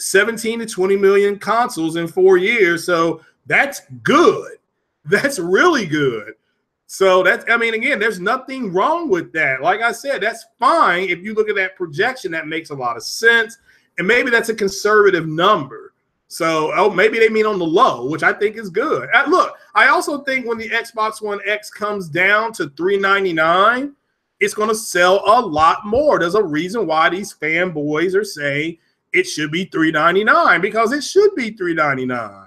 17 to 20 million consoles in 4 years. So that's good. That's really good. So that's, I mean, again, there's nothing wrong with that. Like I said, that's fine. If you look at that projection, that makes a lot of sense. And maybe that's a conservative number. So maybe they mean on the low, which I think is good. Look, I also think when the Xbox One X comes down to $399, it's going to sell a lot more. There's a reason why these fanboys are saying it should be $399 because it should be $399.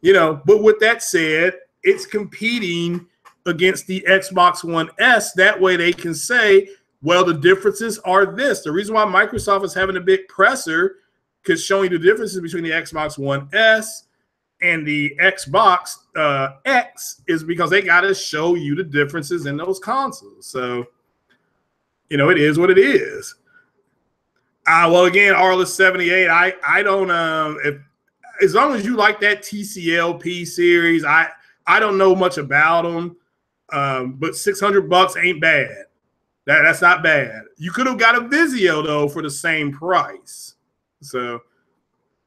You know, but with that said, it's competing against the Xbox One S. That way they can say, well, the differences are this. The reason why Microsoft is having a big presser because showing the differences between the Xbox One S and the Xbox X is because they got to show you the differences in those consoles. So, you know, it is what it is. Well, again, Arliss78, I don't as long as you like that TCLP series, I don't know much about them, but $600 ain't bad. That's not bad. You could have got a Vizio though for the same price. So,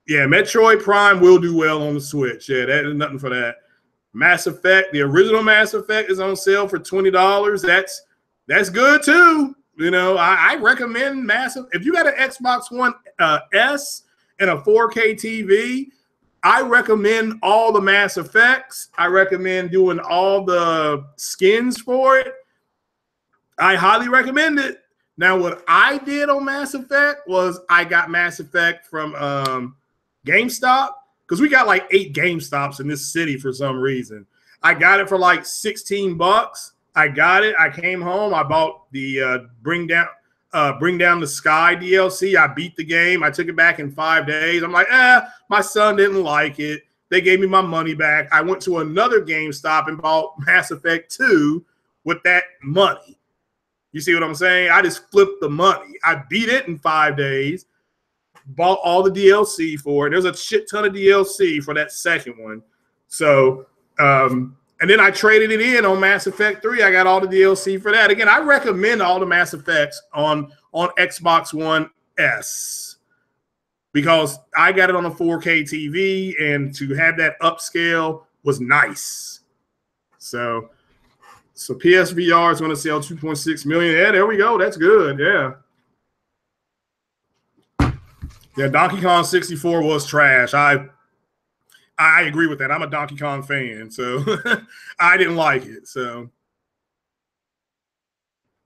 yeah, Metroid Prime will do well on the Switch. Yeah, that is nothing for that. Mass Effect, the original Mass Effect is on sale for $20. That's good too. You know, I recommend if you got an Xbox One S and a 4K TV, I recommend all the Mass Effects. I recommend doing all the skins for it. I highly recommend it. Now, what I did on Mass Effect was I got Mass Effect from GameStop because we got like 8 GameStops in this city for some reason. I got it for like $16. I got it. I came home. I bought the Bring Down the Sky DLC. I beat the game. I took it back in 5 days. I'm like, my son didn't like it. They gave me my money back. I went to another GameStop and bought Mass Effect 2 with that money. You see what I'm saying? I just flipped the money. I beat it in 5 days, bought all the DLC for it. There's a shit ton of DLC for that second one. So, and then I traded it in on Mass Effect 3. I got all the DLC for that. Again, I recommend all the Mass Effects on Xbox One S because I got it on a 4K TV, and to have that upscale was nice. So PSVR is going to sell 2.6 million. Yeah, there we go. That's good. Yeah. Yeah, Donkey Kong 64 was trash. I agree with that. I'm a Donkey Kong fan, so I didn't like it. So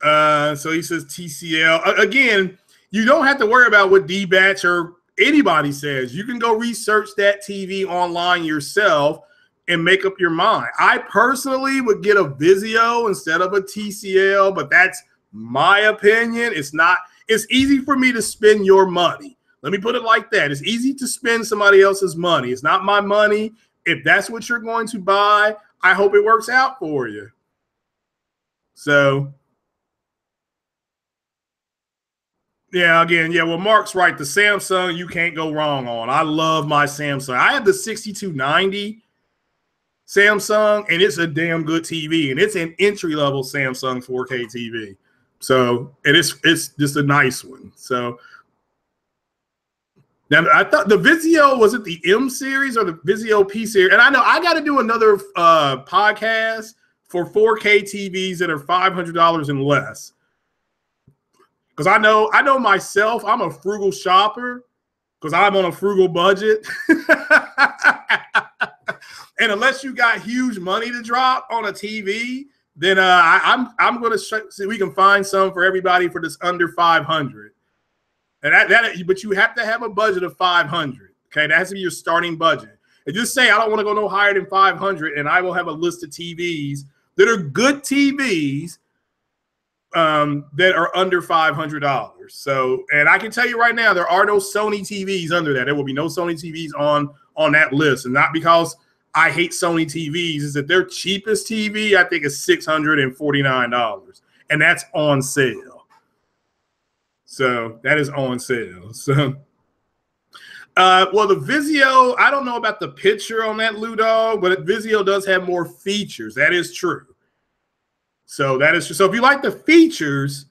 he says TCL. Again, you don't have to worry about what D-Batch or anybody says. You can go research that TV online yourself and make up your mind. I personally would get a Vizio instead of a TCL, but that's my opinion. It's easy for me to spend your money. Let me put it like that. It's easy to spend somebody else's money. It's not my money. If that's what you're going to buy, I hope it works out for you. So, yeah, again, yeah, well, Mark's right. The Samsung, you can't go wrong on. I love my Samsung. I have the 6290 Samsung, and it's a damn good TV, and it's an entry-level Samsung 4K TV. So, and it's just a nice one. So, now I thought the Vizio, was it the M series or the Vizio P series? And I know I got to do another podcast for 4K TVs that are $500 and less. Because I know myself, I'm a frugal shopper because I'm on a frugal budget. And unless you got huge money to drop on a TV, then I'm going to see if we can find some for everybody for this under 500. And but you have to have a budget of 500. Okay, that has to be your starting budget. And just say I don't want to go no higher than 500, and I will have a list of TVs that are good TVs that are under $500. So, and I can tell you right now, there are no Sony TVs under that. There will be no Sony TVs on that list, and not because I hate Sony TVs. Is that their cheapest TV I think is $649, and that's on sale. So that is on sale. So, well, the Vizio, I don't know about the picture on that Ludog, but Vizio does have more features. That is true. So that is true. So if you like the features,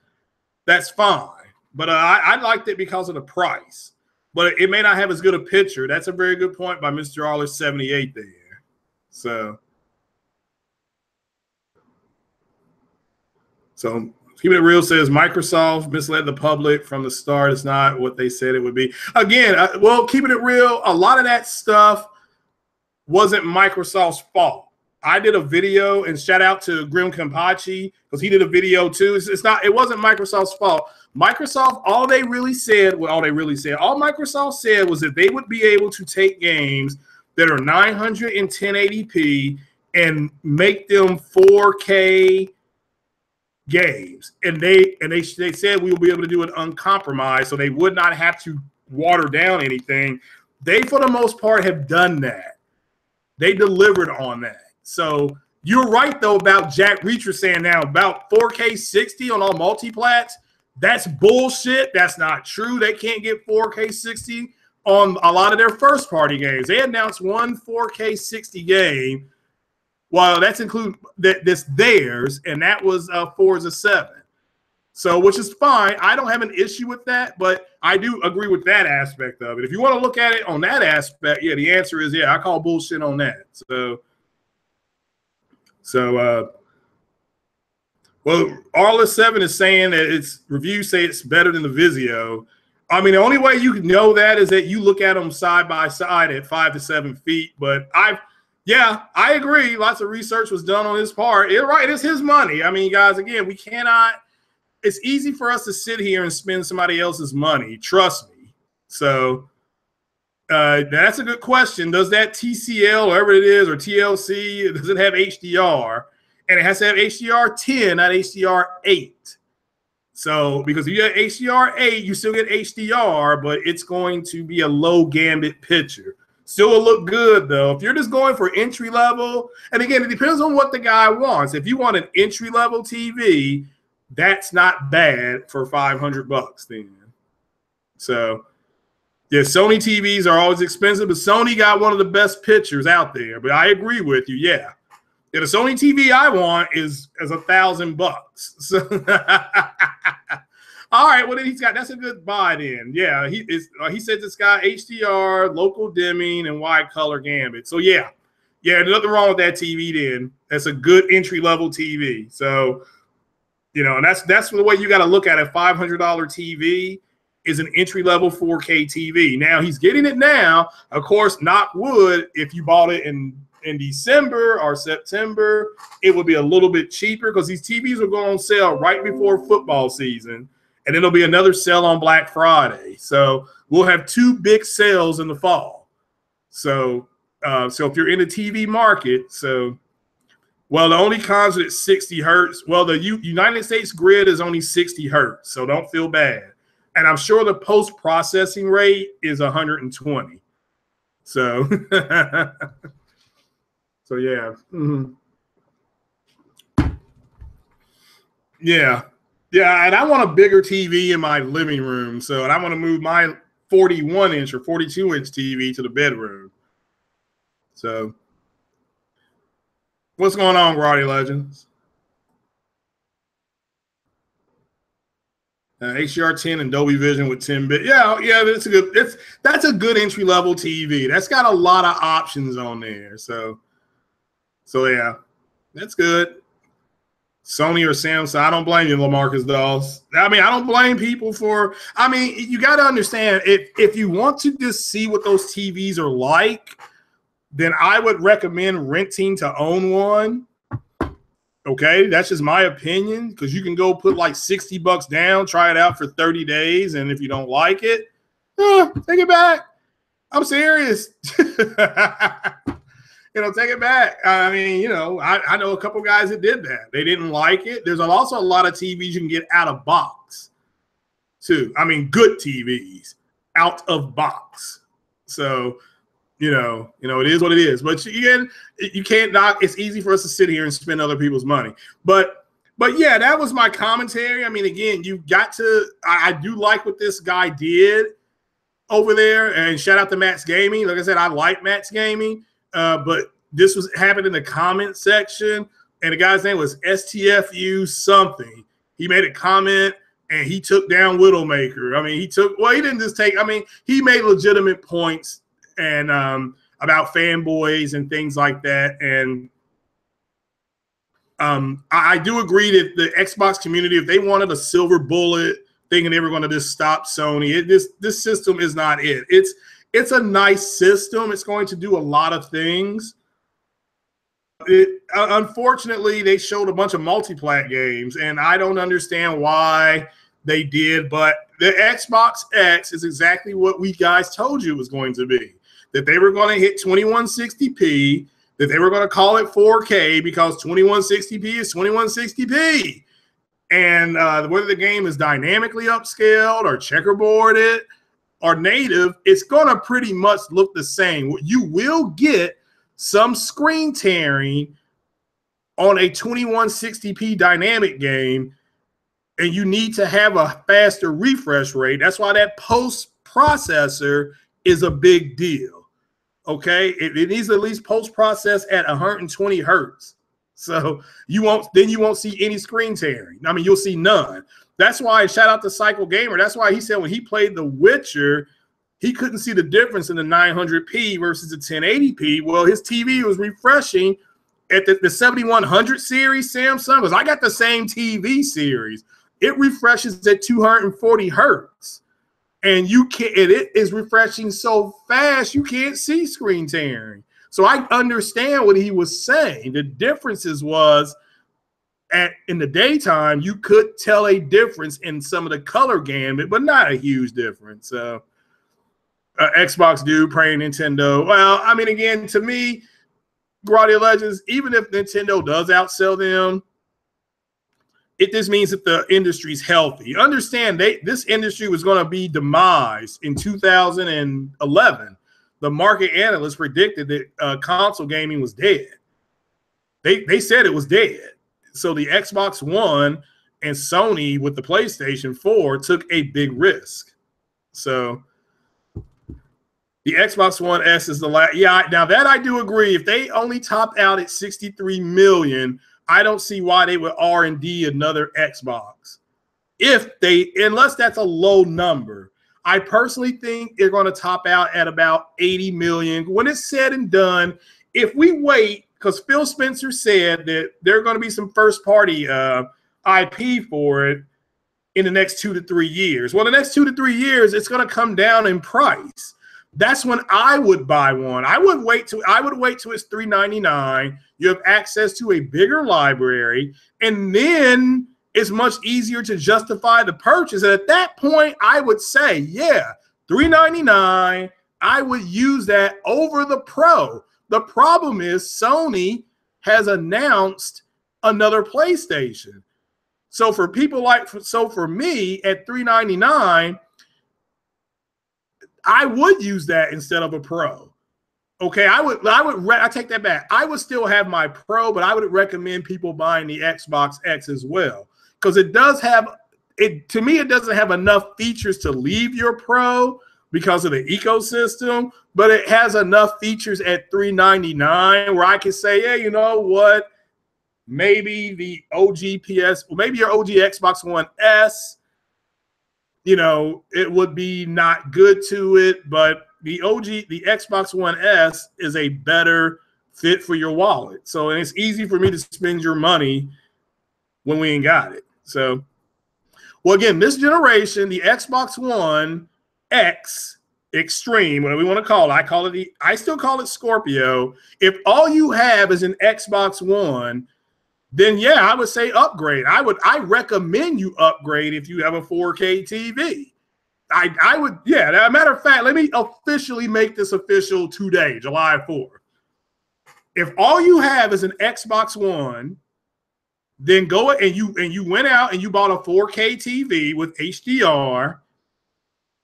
that's fine. But I liked it because of the price. But it may not have as good a picture. That's a very good point by Mr. Arler78 there. So Keeping It Real says Microsoft misled the public from the start. It's not what they said it would be. Again, well, Keeping It Real, a lot of that stuff wasn't Microsoft's fault. I did a video, and shout out to Grim Kampachi because he did a video too. It wasn't Microsoft's fault. Microsoft, all Microsoft said was that they would be able to take games that are 900 and 1080p and make them 4K games. And they said we will be able to do it uncompromised, so they would not have to water down anything. They, for the most part, have done that. They delivered on that. So you're right, though, about Jack Reacher saying now about 4K 60 on all multiplats. That's bullshit. That's not true. They can't get 4K 60 on a lot of their first-party games. They announced one 4K 60 game. Well, that's that's theirs, and that was Forza 7. So, which is fine. I don't have an issue with that, but I do agree with that aspect of it. If you want to look at it on that aspect, yeah, the answer is yeah, I call bullshit on that. Well, Arla7 is saying that its reviews say it's better than the Vizio. I mean, the only way you can know that is that you look at them side by side at 5 to 7 feet. But I agree. Lots of research was done on his part. It's his money. I mean, guys, again, we cannot. It's easy for us to sit here and spend somebody else's money. Trust me. So that's a good question. Does that TCL, whatever it is, or TLC, does it have HDR? And it has to have HDR 10, not HDR 8. So, because if you have HDR 8, you still get HDR, but it's going to be a low gambit picture. Still will look good, though. If you're just going for entry level, and again, it depends on what the guy wants. If you want an entry level TV, that's not bad for $500 then. So, yeah, Sony TVs are always expensive, but Sony got one of the best pictures out there. But I agree with you, yeah. Yeah, the Sony TV I want is $1,000. So, all right, well then he's got. That's a good buy then. Yeah, he says it's got HDR, local dimming, and wide color gambit. So yeah, nothing wrong with that TV. Then that's a good entry level TV. So and that's the way you got to look at it. $500 TV is an entry level 4K TV. Now he's getting it now. Of course, knock wood, if you bought it in December or September, it would be a little bit cheaper because these TVs will go on sale right before football season, and then there'll be another sale on Black Friday. So we'll have two big sales in the fall. So if you're in the TV market, the only cons with 60 hertz. Well, the United States grid is only 60 hertz, so don't feel bad. And I'm sure the post-processing rate is 120. So. So yeah, yeah, and I want a bigger TV in my living room. And I want to move my 41-inch or 42-inch TV to the bedroom. So, what's going on, Grotty Legends? HDR 10 and Dolby Vision with 10-bit. Yeah, that's a good entry level TV. That's got a lot of options on there. So yeah, that's good. Sony or Samsung, I don't blame you, LaMarcus Dawes. I mean, I don't blame people for. I mean, you got to understand if you want to just see what those TVs are like, then I would recommend renting to own one. Okay, that's just my opinion, because you can go put like $60 down, try it out for 30 days, and if you don't like it, take it back. I'm serious. Take it back. I mean, I know a couple guys that did that. They didn't like it. There's also a lot of TVs you can get out of box, too. I mean, good TVs out of box. So, it is what it is. But you can't knock. It's easy for us to sit here and spend other people's money. But yeah, that was my commentary. I mean, again, you got to. I do like what this guy did over there, and shout out to Matt's Gaming. Like I said, I like Matt's Gaming. But this was happened in the comment section, and the guy's name was STFU something. He made a comment, and he took down Widowmaker. I mean, he didn't just take. I mean, he made legitimate points and about fanboys and things like that. And I do agree that the Xbox community, if they wanted a silver bullet, thinking they were going to just stop Sony, this system is not it. It's a nice system. It's going to do a lot of things. Unfortunately, they showed a bunch of multi-plat games, and I don't understand why they did, but the Xbox X is exactly what we guys told you it was going to be, that they were going to hit 2160p, that they were going to call it 4K because 2160p is 2160p. And whether the game is dynamically upscaled or checkerboarded or native, it's going to pretty much look the same. You will get some screen tearing on a 2160p dynamic game, and you need to have a faster refresh rate. That's why that post-processor is a big deal, okay? It needs to at least post-process at 120 hertz. So you won't see any screen tearing. I mean, you'll see none. That's why, shout out to Cycle Gamer, that's why he said when he played The Witcher, he couldn't see the difference in the 900p versus the 1080p. Well, his TV was refreshing at the 7100 series Samsung, because I got the same TV series. It refreshes at 240 hertz. And it is refreshing so fast you can't see screen tearing. So I understand what he was saying. The differences was in the daytime, you could tell a difference in some of the color gamut, but not a huge difference. Xbox dude praying Nintendo. Well, I mean, again, to me, Guardian Legends, even if Nintendo does outsell them, it just means that the industry's healthy. Understand, this industry was going to be demised in 2011. The market analysts predicted that console gaming was dead. They said it was dead. So the Xbox One and Sony with the PlayStation 4 took a big risk. So the Xbox One S is the last. Yeah, now that I do agree. If they only top out at 63 million, I don't see why they would R&D another Xbox. Unless that's a low number. I personally think they're going to top out at about 80 million. When it's said and done, if we wait, because Phil Spencer said that there are going to be some first-party IP for it in the next 2 to 3 years. Well, the next 2 to 3 years, it's going to come down in price. That's when I would buy one. I would wait till it's $399. You have access to a bigger library, and then it's much easier to justify the purchase. And at that point, I would say, yeah, $399. I would use that over the Pro. The problem is Sony has announced another PlayStation. So for me at $399, I would use that instead of a Pro. Okay, I take that back. I would still have my Pro, but I would recommend people buying the Xbox X as well, because it doesn't have enough features to leave your Pro because of the ecosystem, but it has enough features at $399 where I can say, yeah, you know what? Maybe the maybe your OG Xbox One S, it would be not good to it, but the Xbox One S is a better fit for your wallet. So, and it's easy for me to spend your money when we ain't got it. So, well, again, this generation, the Xbox One X Extreme, whatever we want to call it. I still call it Scorpio. If all you have is an Xbox One, then yeah, I would say upgrade. I recommend you upgrade if you have a 4K TV. I would, yeah. As a matter of fact, let me officially make this official today, July 4th. If all you have is an Xbox One, then go and you went out and you bought a 4K TV with HDR,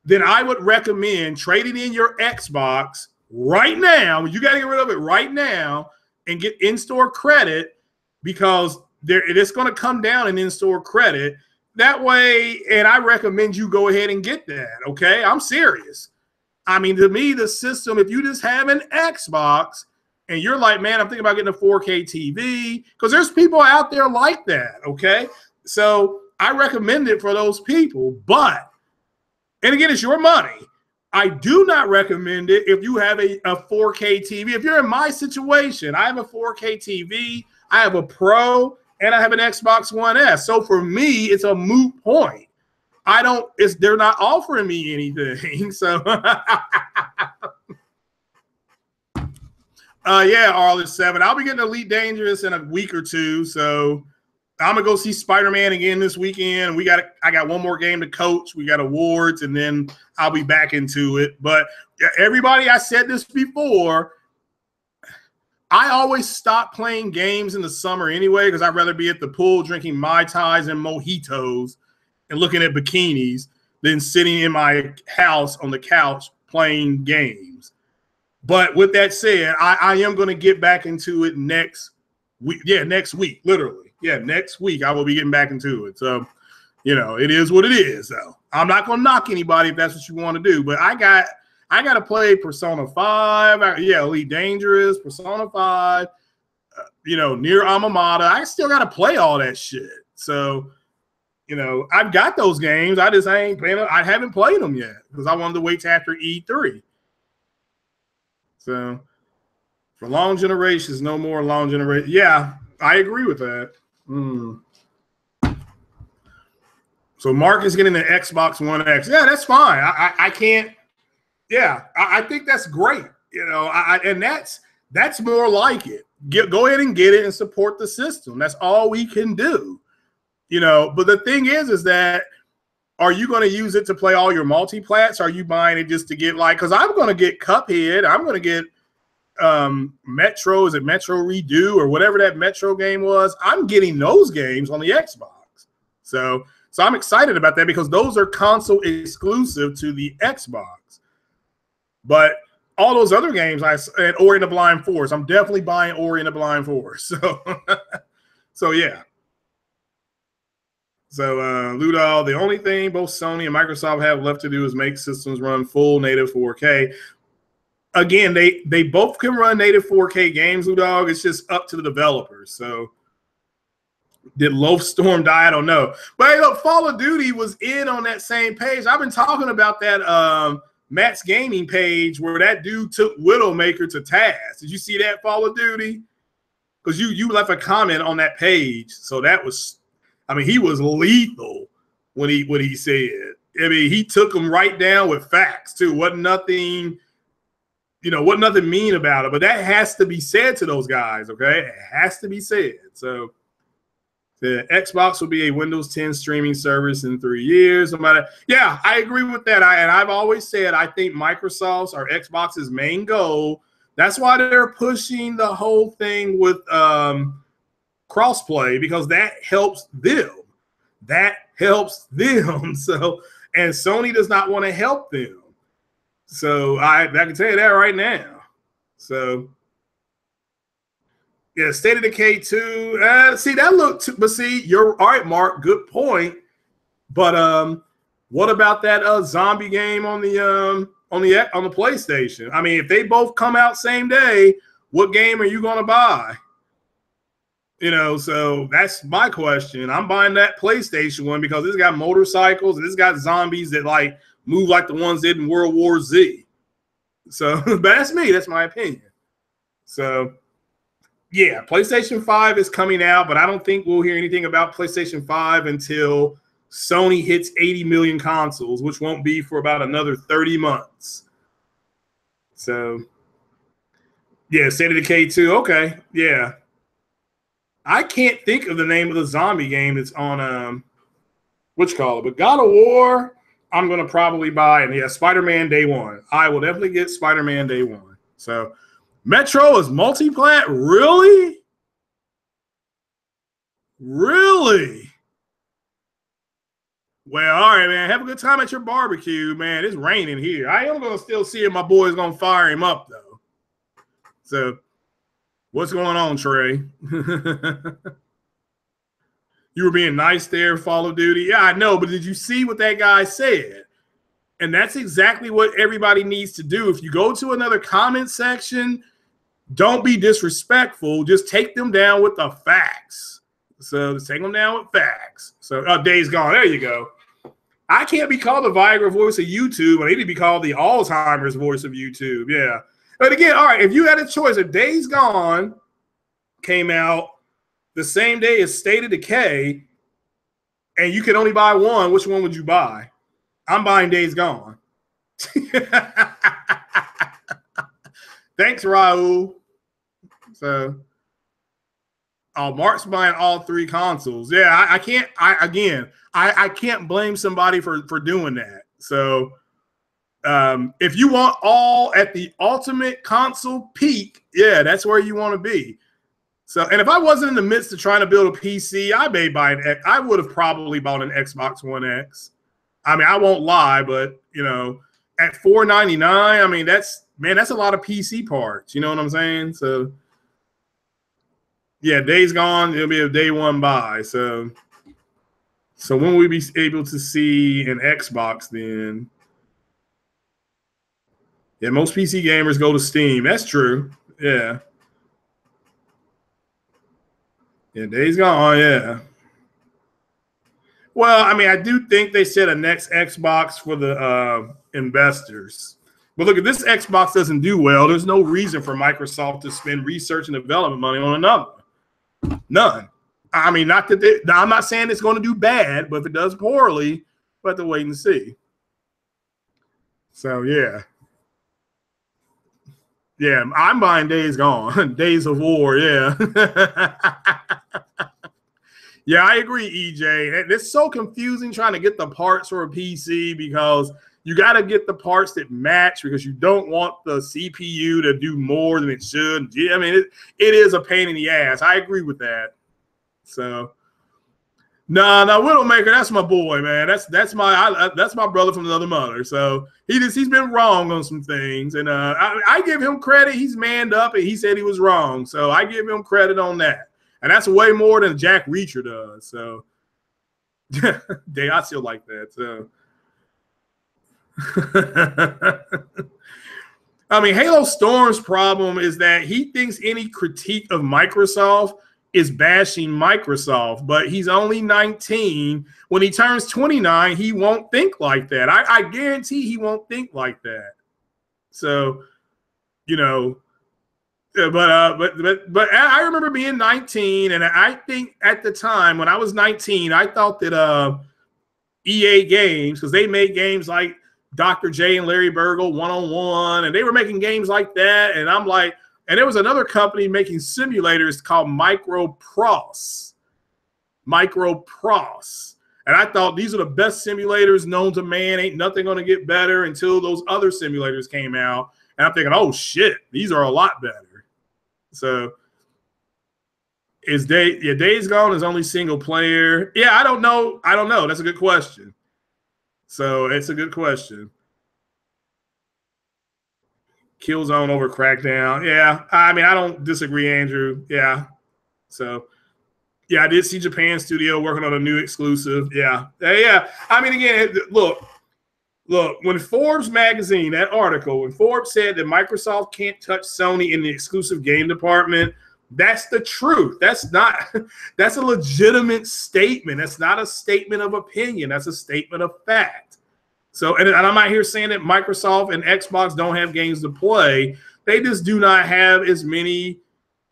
then I would recommend trading in your Xbox right now. You got to get rid of it right now and get in-store credit, because it is going to come down in in-store credit. That way, and I recommend you go ahead and get that, okay? I'm serious. I mean, to me, the system, if you just have an Xbox and you're like, man, I'm thinking about getting a 4K TV, because there's people out there like that, okay? So I recommend it for those people. But, and again, it's your money. I do not recommend it if you have a 4K TV. If you're in my situation, I have a 4K TV, I have a Pro, and I have an Xbox One S. So for me, it's a moot point. They're not offering me anything. So yeah, Arliss7. I'll be getting Elite Dangerous in a week or two. So I'm gonna go see Spider-Man again this weekend. I got one more game to coach. We got awards, and then I'll be back into it. But everybody, I said this before, I always stop playing games in the summer anyway, because I'd rather be at the pool drinking Mai Tais and mojitos and looking at bikinis than sitting in my house on the couch playing games. But with that said, I am going to get back into it next week. Yeah, next week, literally. Yeah, next week I will be getting back into it. So, it is what it is, though. I'm not going to knock anybody if that's what you want to do. But I got to play Persona 5. Yeah, Elite Dangerous, Persona 5, Near Automata. I still got to play all that shit. So, I've got those games. I haven't played them yet because I wanted to wait till after E3. So, for long generations, no more long generations. Yeah, I agree with that. So, Mark is getting the Xbox One X. Yeah, that's fine. I can't. Yeah, I think that's great. And that's more like it. Go ahead and get it and support the system. That's all we can do. But the thing is that, are you going to use it to play all your multi-plats? Are you buying it just to get because I'm going to get Cuphead. I'm going to get Metro. Is it Metro Redo or whatever that Metro game was? I'm getting those games on the Xbox. So I'm excited about that because those are console exclusive to the Xbox. But all those other games, and Ori and the Blind Forest, I'm definitely buying Ori and the Blind Forest. So yeah. So Ludol, the only thing both Sony and Microsoft have left to do is make systems run full native 4K. Again, they both can run native 4K games, Ludol. It's just up to the developers. So did Loafstorm die? I don't know. But hey, look, Fall of Duty was in on that same page. I've been talking about that Matt's Gaming page where that dude took Widowmaker to task. Did you see that, Fall of Duty? Because you left a comment on that page. So that was, he was lethal when he said. He took him right down with facts too. Wasn't nothing mean about it. But that has to be said to those guys, okay? It has to be said. So the Xbox will be a Windows 10 streaming service in 3 years. Yeah, I agree with that. And I've always said I think Microsoft's or Xbox's main goal, that's why they're pushing the whole thing with crossplay, because that helps them. That helps them. So, and Sony does not want to help them. So I can tell you that right now. So yeah, State of Decay 2. See, that looked, but see, you're all right, Mark. Good point. But what about that zombie game on the PlayStation? If they both come out same day, what game are you gonna buy? So that's my question. I'm buying that PlayStation one because it's got motorcycles and it's got zombies that move like the ones did in World War Z. So, but that's me. That's my opinion. So. Yeah, PlayStation 5 is coming out, but I don't think we'll hear anything about PlayStation 5 until Sony hits 80 million consoles, which won't be for about another 30 months. So, yeah, State of Decay 2. Okay, yeah. I can't think of the name of the zombie game that's on what you call it, but God of War, I'm gonna probably buy, and yeah, Spider-Man Day One. I will definitely get Spider-Man Day One. So, Metro is multi-plat, really? Really? Well, all right, man. Have a good time at your barbecue, man. It's raining here. I am gonna still see if my boy's gonna fire him up though. So, what's going on, Trey? You were being nice there, Call of Duty. Yeah, I know, but did you see what that guy said? And that's exactly what everybody needs to do. If you go to another comment section, don't be disrespectful. Just take them down with the facts. So just take them down with facts. So Days Gone. There you go. I can't be called the Viagra voice of YouTube. I need to be called the Alzheimer's voice of YouTube. Yeah. But again, all right, if you had a choice, if Days Gone came out the same day as State of Decay, and you could only buy one, which one would you buy? I'm buying Days Gone. Thanks, Raul. So, Mark's buying all three consoles. Yeah, I can't blame somebody for doing that. So, if you want all at the ultimate console peak, yeah, that's where you want to be. So, and if I wasn't in the midst of trying to build a PC, I would have probably bought an Xbox One X. I mean, I won't lie, but you know, at $499, I mean, that's a lot of PC parts. You know what I'm saying? So, yeah, Days Gone, it'll be a day one buy. So when will we be able to see an Xbox then? Yeah, most PC gamers go to Steam. That's true. Yeah. Yeah, Days Gone, yeah. Well, I mean, I do think they said a next Xbox for the investors. But look, if this Xbox doesn't do well, there's no reason for Microsoft to spend research and development money on another one. None. I mean, I'm not saying it's going to do bad, but if it does poorly, we'll have to wait and see. So, yeah. Yeah, I'm buying Days Gone. Days of War, yeah. Yeah, I agree, EJ. It's so confusing trying to get the parts for a PC because you got to get the parts that match because you don't want the CPU to do more than it should. I mean, it is a pain in the ass. I agree with that. So, no, Widowmaker, that's my boy, man. That's my brother from another mother. So he's been wrong on some things, and I give him credit. He's manned up, and he said he was wrong. So I give him credit on that. And that's way more than Jack Reacher does. So, I still like that. So, I mean, Halo Storm's problem is that he thinks any critique of Microsoft is bashing Microsoft, but he's only 19. When he turns 29, he won't think like that. I guarantee he won't think like that. So, you know. But I remember being 19, and I think at the time when I was 19, I thought that EA Games, because they made games like Dr. J and Larry Burgle One-on-One, and they were making games like that, and I'm like, and there was another company making simulators called Microprose, and I thought these are the best simulators known to man. Ain't nothing going to get better until those other simulators came out, and I'm thinking, oh shit, these are a lot better. So Days Gone is only single player? Yeah, I don't know. That's a good question. So it's a good question. Killzone over Crackdown. Yeah, I mean, I don't disagree, Andrew. Yeah. So, yeah, I did see Japan Studio working on a new exclusive. Yeah. I mean, again, look, when Forbes magazine, that article, when Forbes said that Microsoft can't touch Sony in the exclusive game department, that's the truth. That's a legitimate statement. That's not a statement of opinion. That's a statement of fact. So, and I'm not here saying that Microsoft and Xbox don't have games to play. They just do not have as many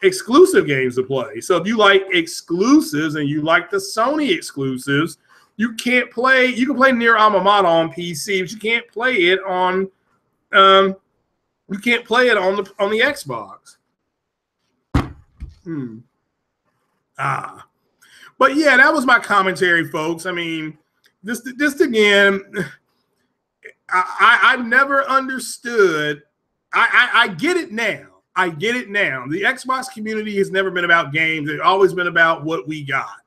exclusive games to play. So if you like exclusives and you like the Sony exclusives, you can play Nier Automata on PC, but you can't play it on You can't play it on the Xbox. But yeah, that was my commentary, folks. I mean, this again, I've never understood. I get it now. I get it now. The Xbox community has never been about games. It's always been about what we got.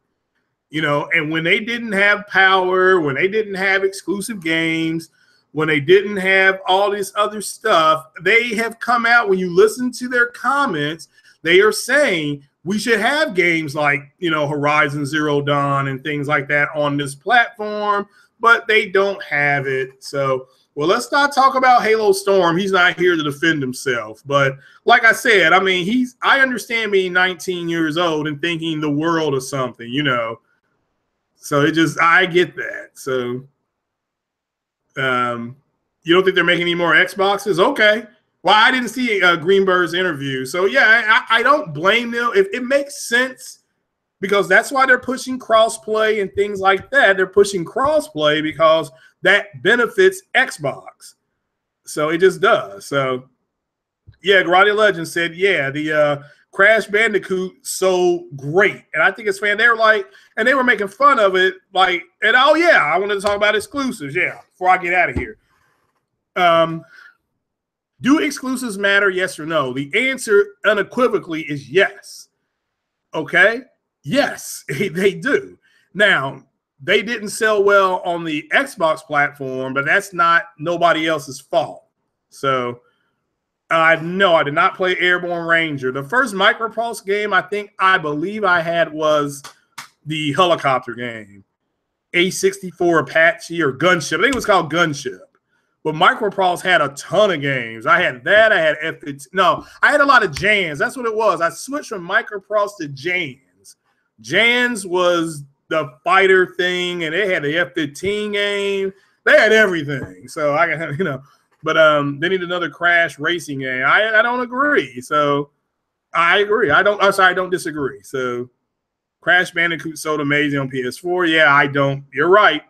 You know, and when they didn't have power, when they didn't have exclusive games, when they didn't have all this other stuff, they have come out. When you listen to their comments, they are saying we should have games like, you know, Horizon Zero Dawn and things like that on this platform, but they don't have it. So, well, let's not talk about Halo Storm. He's not here to defend himself. But like I said, I mean, I understand being 19 years old and thinking the world of something, you know. So I get that. So, you don't think they're making any more Xboxes? Okay. Well, I didn't see Greenberg's interview. So, yeah, I don't blame them. It makes sense because that's why they're pushing crossplay and things like that. They're pushing crossplay because that benefits Xbox. So it just does. So, yeah, Garage Legend said, yeah, the Crash Bandicoot so great. And I think it's fan. They were like, and they were making fun of it, like, and oh yeah, I wanted to talk about exclusives, yeah, before I get out of here. Do exclusives matter, yes or no? The answer unequivocally is yes. Okay? Yes, they do. Now, they didn't sell well on the Xbox platform, but that's not nobody else's fault. So, no, I did not play Airborne Ranger. The first Micropulse game I believe I had was the helicopter game. A64 Apache or Gunship. I think it was called Gunship. But Micropulse had a ton of games. I had that. I had F-15. No, I had a lot of Jans. That's what it was. I switched from Micropulse to Jans. Jans was the fighter thing, and they had the F-15 game. They had everything. So I got, you know, but they need another Crash racing game. I don't agree. So I agree. I don't disagree. So Crash Bandicoot sold amazing on PS4. Yeah, I don't. You're right.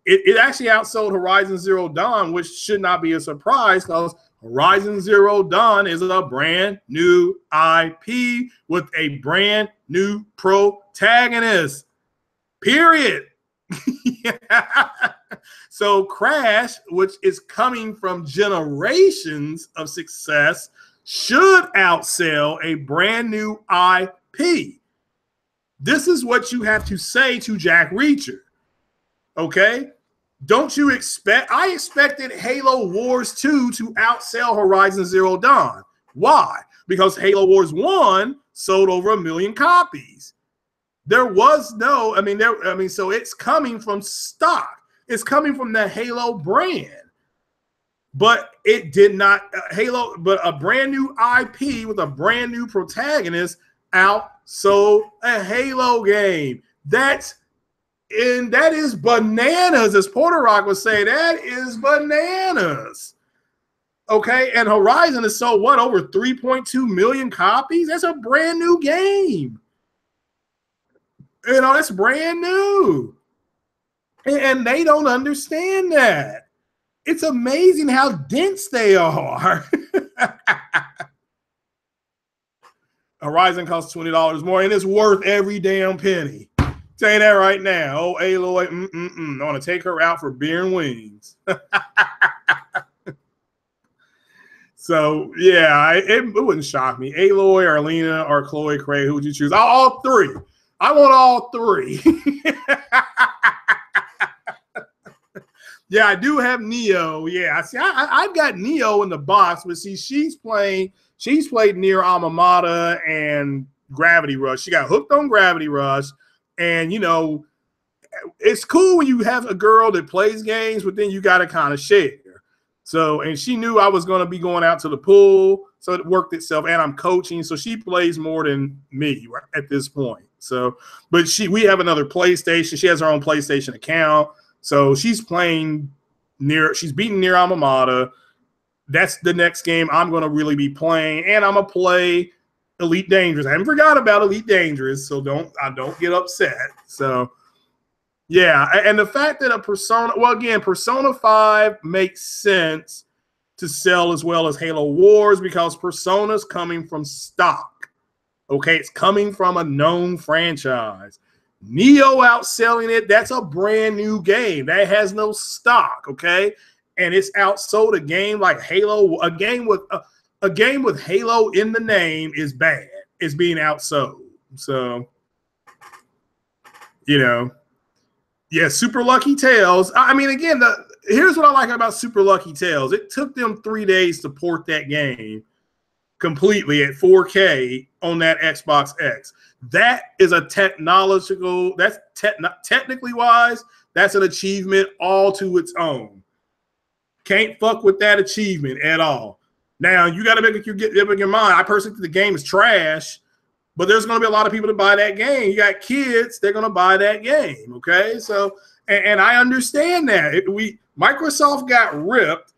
It actually outsold Horizon Zero Dawn, which should not be a surprise because Horizon Zero Dawn is a brand new IP with a brand new protagonist. Period. Yeah. So Crash, which is coming from generations of success, should outsell a brand new IP. This is what you have to say to Jack Reacher. Okay? Don't you expect? I expected Halo Wars 2 to outsell Horizon Zero Dawn. Why? Because Halo Wars 1 sold over 1 million copies. There was no, so it's coming from stock. It's coming from the Halo brand. But it did not, but a brand new IP with a brand new protagonist outsold a Halo game. That is bananas, as Porter Rock would say. That is bananas. Okay, and Horizon is sold what, over 3.2 million copies? That's a brand new game. You know, that's brand new. And they don't understand that. It's amazing how dense they are. Horizon costs $20 more, and it's worth every damn penny. Tell you that right now. Oh, Aloy, I want to take her out for beer and wings. So, yeah, it wouldn't shock me. Aloy, or Lena, or Chloe Craig, who would you choose? All three. I want all three. Yeah, I do have Neo. Yeah, see, I've got Neo in the box, but see, she's played Nier Automata and Gravity Rush. She got hooked on Gravity Rush, and you know, it's cool when you have a girl that plays games, but then you got to kind of share. So, and she knew I was going to be going out to the pool, so it worked itself. And I'm coaching, so she plays more than me at this point. So, but we have another PlayStation. She has her own PlayStation account. So she's playing she's beating Nier Automata. That's the next game I'm going to really be playing. And I'm going to play Elite Dangerous. I haven't forgot about Elite Dangerous, so don't get upset. So, yeah. And the fact that Persona 5 makes sense to sell as well as Halo Wars because Persona's coming from stock. Okay, it's coming from a known franchise. Neo outselling it, that's a brand new game. That has no stock, okay? And it's outsold a game like Halo. A game with Halo in the name is bad. It's being outsold. So, you know, yeah, Super Lucky Tales. I mean, again, here's what I like about Super Lucky Tales. It took them 3 days to port that game completely at 4K on that Xbox X. That is a technological, that's technically wise, that's an achievement all to its own. Can't fuck with that achievement at all. Now, you got to make up your mind. I personally think the game is trash, but there's going to be a lot of people to buy that game. You got kids, they're going to buy that game, okay? So, and I understand that. Microsoft got ripped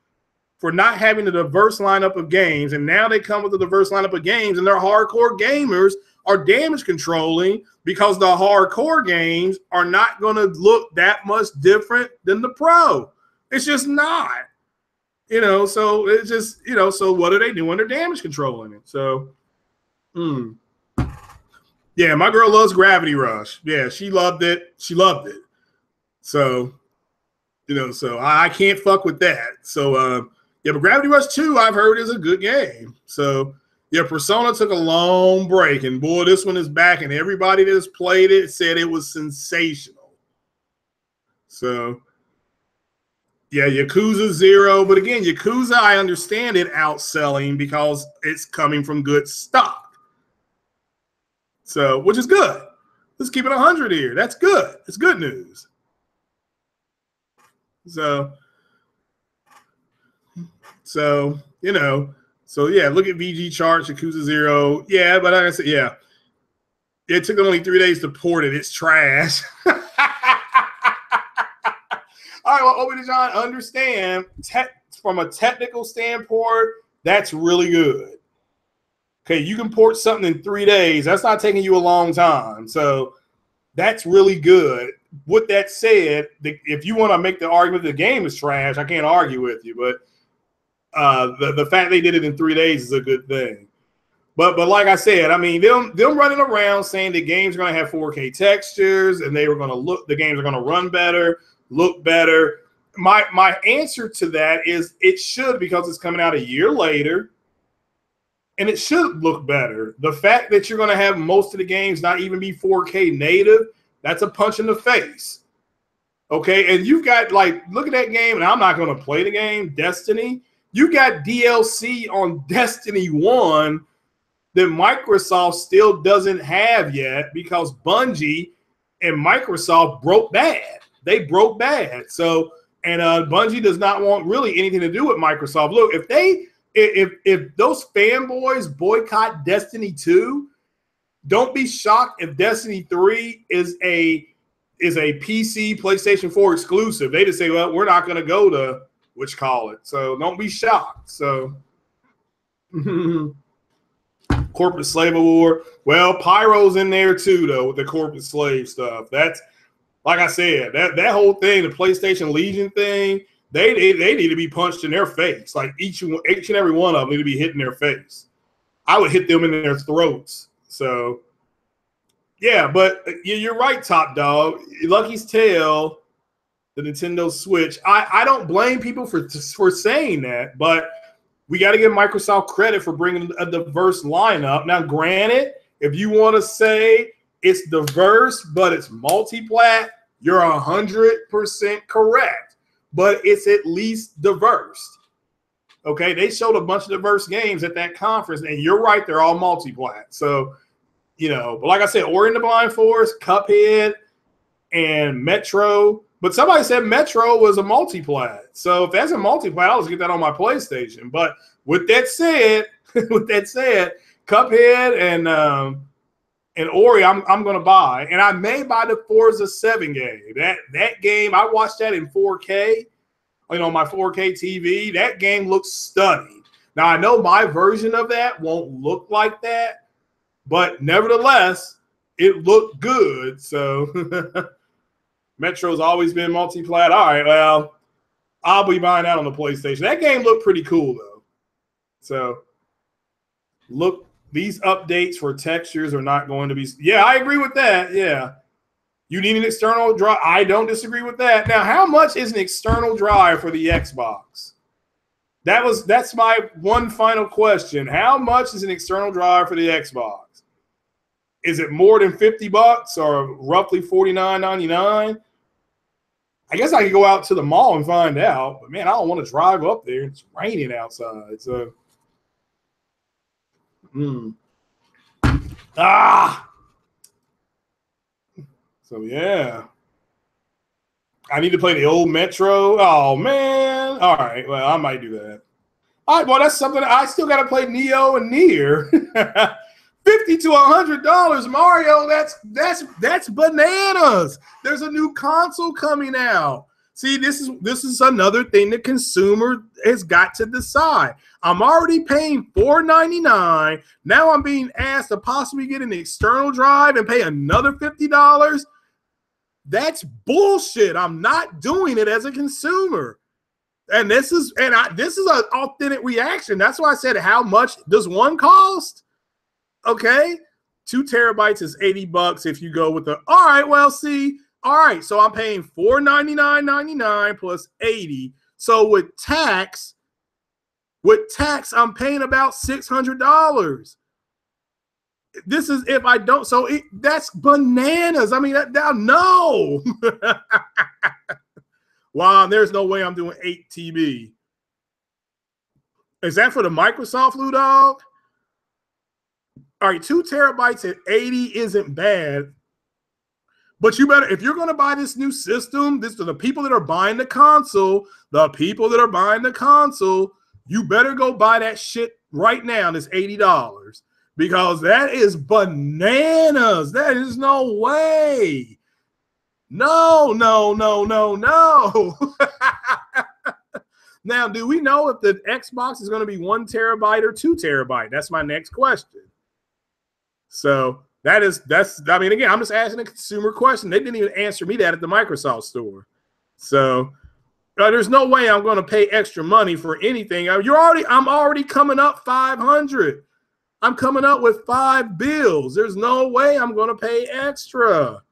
for not having a diverse lineup of games, and now they come with a diverse lineup of games, and their hardcore gamers are damage controlling because the hardcore games are not going to look that much different than the pro. It's just not. You know, so it's just, you know, so what are they doing? They're damage controlling it. So, yeah, my girl loves Gravity Rush. Yeah, she loved it. She loved it. So, you know, so I can't fuck with that. So, yeah, but Gravity Rush 2, I've heard, is a good game. So, yeah, Persona took a long break, and boy, this one is back, and everybody that has played it said it was sensational. So, yeah, Yakuza 0, but again, Yakuza, I understand it outselling because it's coming from good stock. So, which is good. Let's keep it 100 here. That's good. It's good news. So, you know, so yeah, look at VG charts, Yakuza 0. Yeah, but like I said, yeah, it took only 3 days to port it. It's trash. All right, well, Obi John, understand from a technical standpoint, that's really good. Okay, you can port something in 3 days. That's not taking you a long time. So that's really good. With that said, if you want to make the argument the game is trash, I can't argue with you. But the fact they did it in 3 days is a good thing. But like I said, I mean, them running around saying the game's going to have 4K textures and the games are going to run better, look better. My answer to that is it should, because it's coming out a year later, and it should look better. The fact that you're going to have most of the games not even be 4K native, that's a punch in the face. Okay, and you've got, like, look at that game, and I'm not going to play the game, Destiny. You got DLC on Destiny 1 that Microsoft still doesn't have yet because Bungie and Microsoft broke bad. They broke bad. So, and Bungie does not want really anything to do with Microsoft. Look, if those fanboys boycott Destiny 2, don't be shocked if Destiny 3 is a PC, PlayStation 4 exclusive. They just say, well, we're not going to go to So don't be shocked. So corporate slave war. Well, Pyro's in there too, though, with the corporate slave stuff. That's, like I said, that whole thing, the PlayStation Legion thing, they need to be punched in their face. Like each and every one of them need to be hit in their face. I would hit them in their throats. So, yeah, but you're right, Top Dog. Lucky's Tale, the Nintendo Switch. I don't blame people for saying that, but we got to give Microsoft credit for bringing a diverse lineup. Now, granted, if you want to say it's diverse, but it's multi-plat, you're 100% correct. But it's at least diverse. Okay, they showed a bunch of diverse games at that conference, and you're right, they're all multi-plat. So, you know, but like I said, Ori and the Blind Forest, Cuphead, and Metro. But somebody said Metro was a multi-plat. So if that's a multi-plat, I'll just get that on my PlayStation. But with that said, Cuphead and Ori, I'm going to buy. And I may buy the Forza 7 game. That game, I watched that in 4K, on my 4K TV. That game looks stunning. Now, I know my version of that won't look like that, but nevertheless, it looked good. So Metro's always been multi-plat. All right, well, I'll be buying that on the PlayStation. That game looked pretty cool though. So look, these updates for textures are not going to be. Yeah, I agree with that. Yeah. You need an external drive. I don't disagree with that. Now, how much is an external drive for the Xbox? That's my one final question. How much is an external drive for the Xbox? Is it more than $50 or roughly $49.99? I guess I could go out to the mall and find out, but man, I don't want to drive up there. It's raining outside. So So yeah. I need to play the old Metro. Oh man. All right. Well, I might do that. All right, well, that's something I still got to play Neo and Nier. $50 to $100, Mario. That's bananas. There's a new console coming out. See, this is another thing the consumer has got to decide. I'm already paying $4.99. Now I'm being asked to possibly get an external drive and pay another $50. That's bullshit. I'm not doing it as a consumer. And this is an authentic reaction. That's why I said, how much does one cost? Okay, 2 terabytes is $80 if you go with the. All right, well, see, all right. So I'm paying $499.99 plus $80. So with tax, I'm paying about $600. This is if I don't. So that's bananas. I mean, no. Wow, there's no way I'm doing 8 TB. Is that for the Microsoft, Lou Dog? All right, 2 terabytes at 80 isn't bad. But you better, if you're going to buy this new system, the people that are buying the console, you better go buy that shit right now. That's $80 because that is bananas. That is no way. No. Now, do we know if the Xbox is going to be 1 terabyte or 2 terabyte? That's my next question. So that's, I mean, again, I'm just asking a consumer question. They didn't even answer me that at the Microsoft store. So there's no way I'm going to pay extra money for anything. I'm already coming up 500. I'm coming up with 5 bills. There's no way I'm going to pay extra.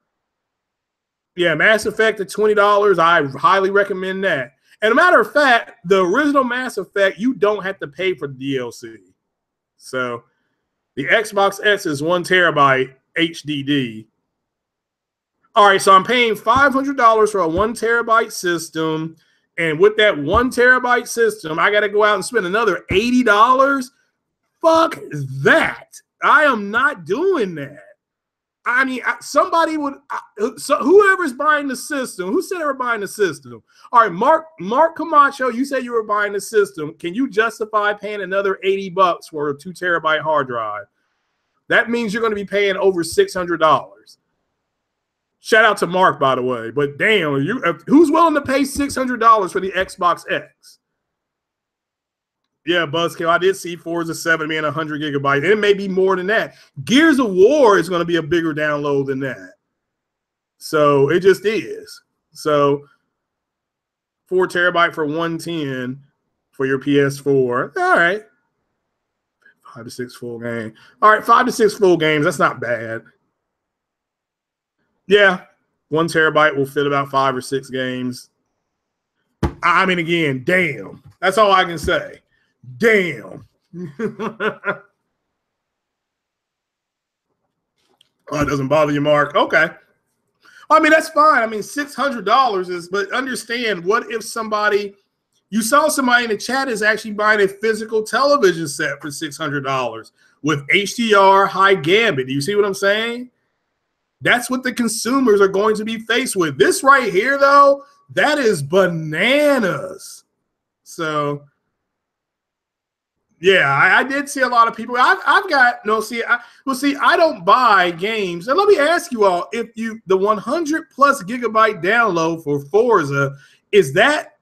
Yeah, Mass Effect at $20. I highly recommend that. And a matter of fact, the original Mass Effect, you don't have to pay for the DLC. So the Xbox S is 1 terabyte HDD. All right, so I'm paying $500 for a 1 terabyte system. And with that 1 terabyte system, I got to go out and spend another $80. Fuck that. I am not doing that. I mean, somebody would. So whoever's buying the system, who said they were buying the system? All right, Mark Camacho, you said you were buying the system. Can you justify paying another $80 for a 2 terabyte hard drive? That means you're going to be paying over $600. Shout out to Mark, by the way. But damn, who's willing to pay $600 for the Xbox X? Yeah, Buzzkill, I did see Forza 7 being 100 gigabytes. It may be more than that. Gears of War is going to be a bigger download than that. So it just is. So 4 terabyte for 110 for your PS4. All right. 5 to 6 full games. All right, 5 to 6 full games. That's not bad. Yeah, 1 terabyte will fit about 5 or 6 games. I mean, again, damn. That's all I can say. Damn. Oh, it doesn't bother you, Mark. Okay. I mean, that's fine. I mean, $600 is, but understand, what if you saw somebody in the chat is actually buying a physical television set for $600 with HDR high gambit. Do you see what I'm saying? That's what the consumers are going to be faced with. This right here, though, that is bananas. So, yeah, I did see a lot of people. I've got no. See, I don't buy games. And let me ask you all: if the 100+ gigabyte download for Forza, is that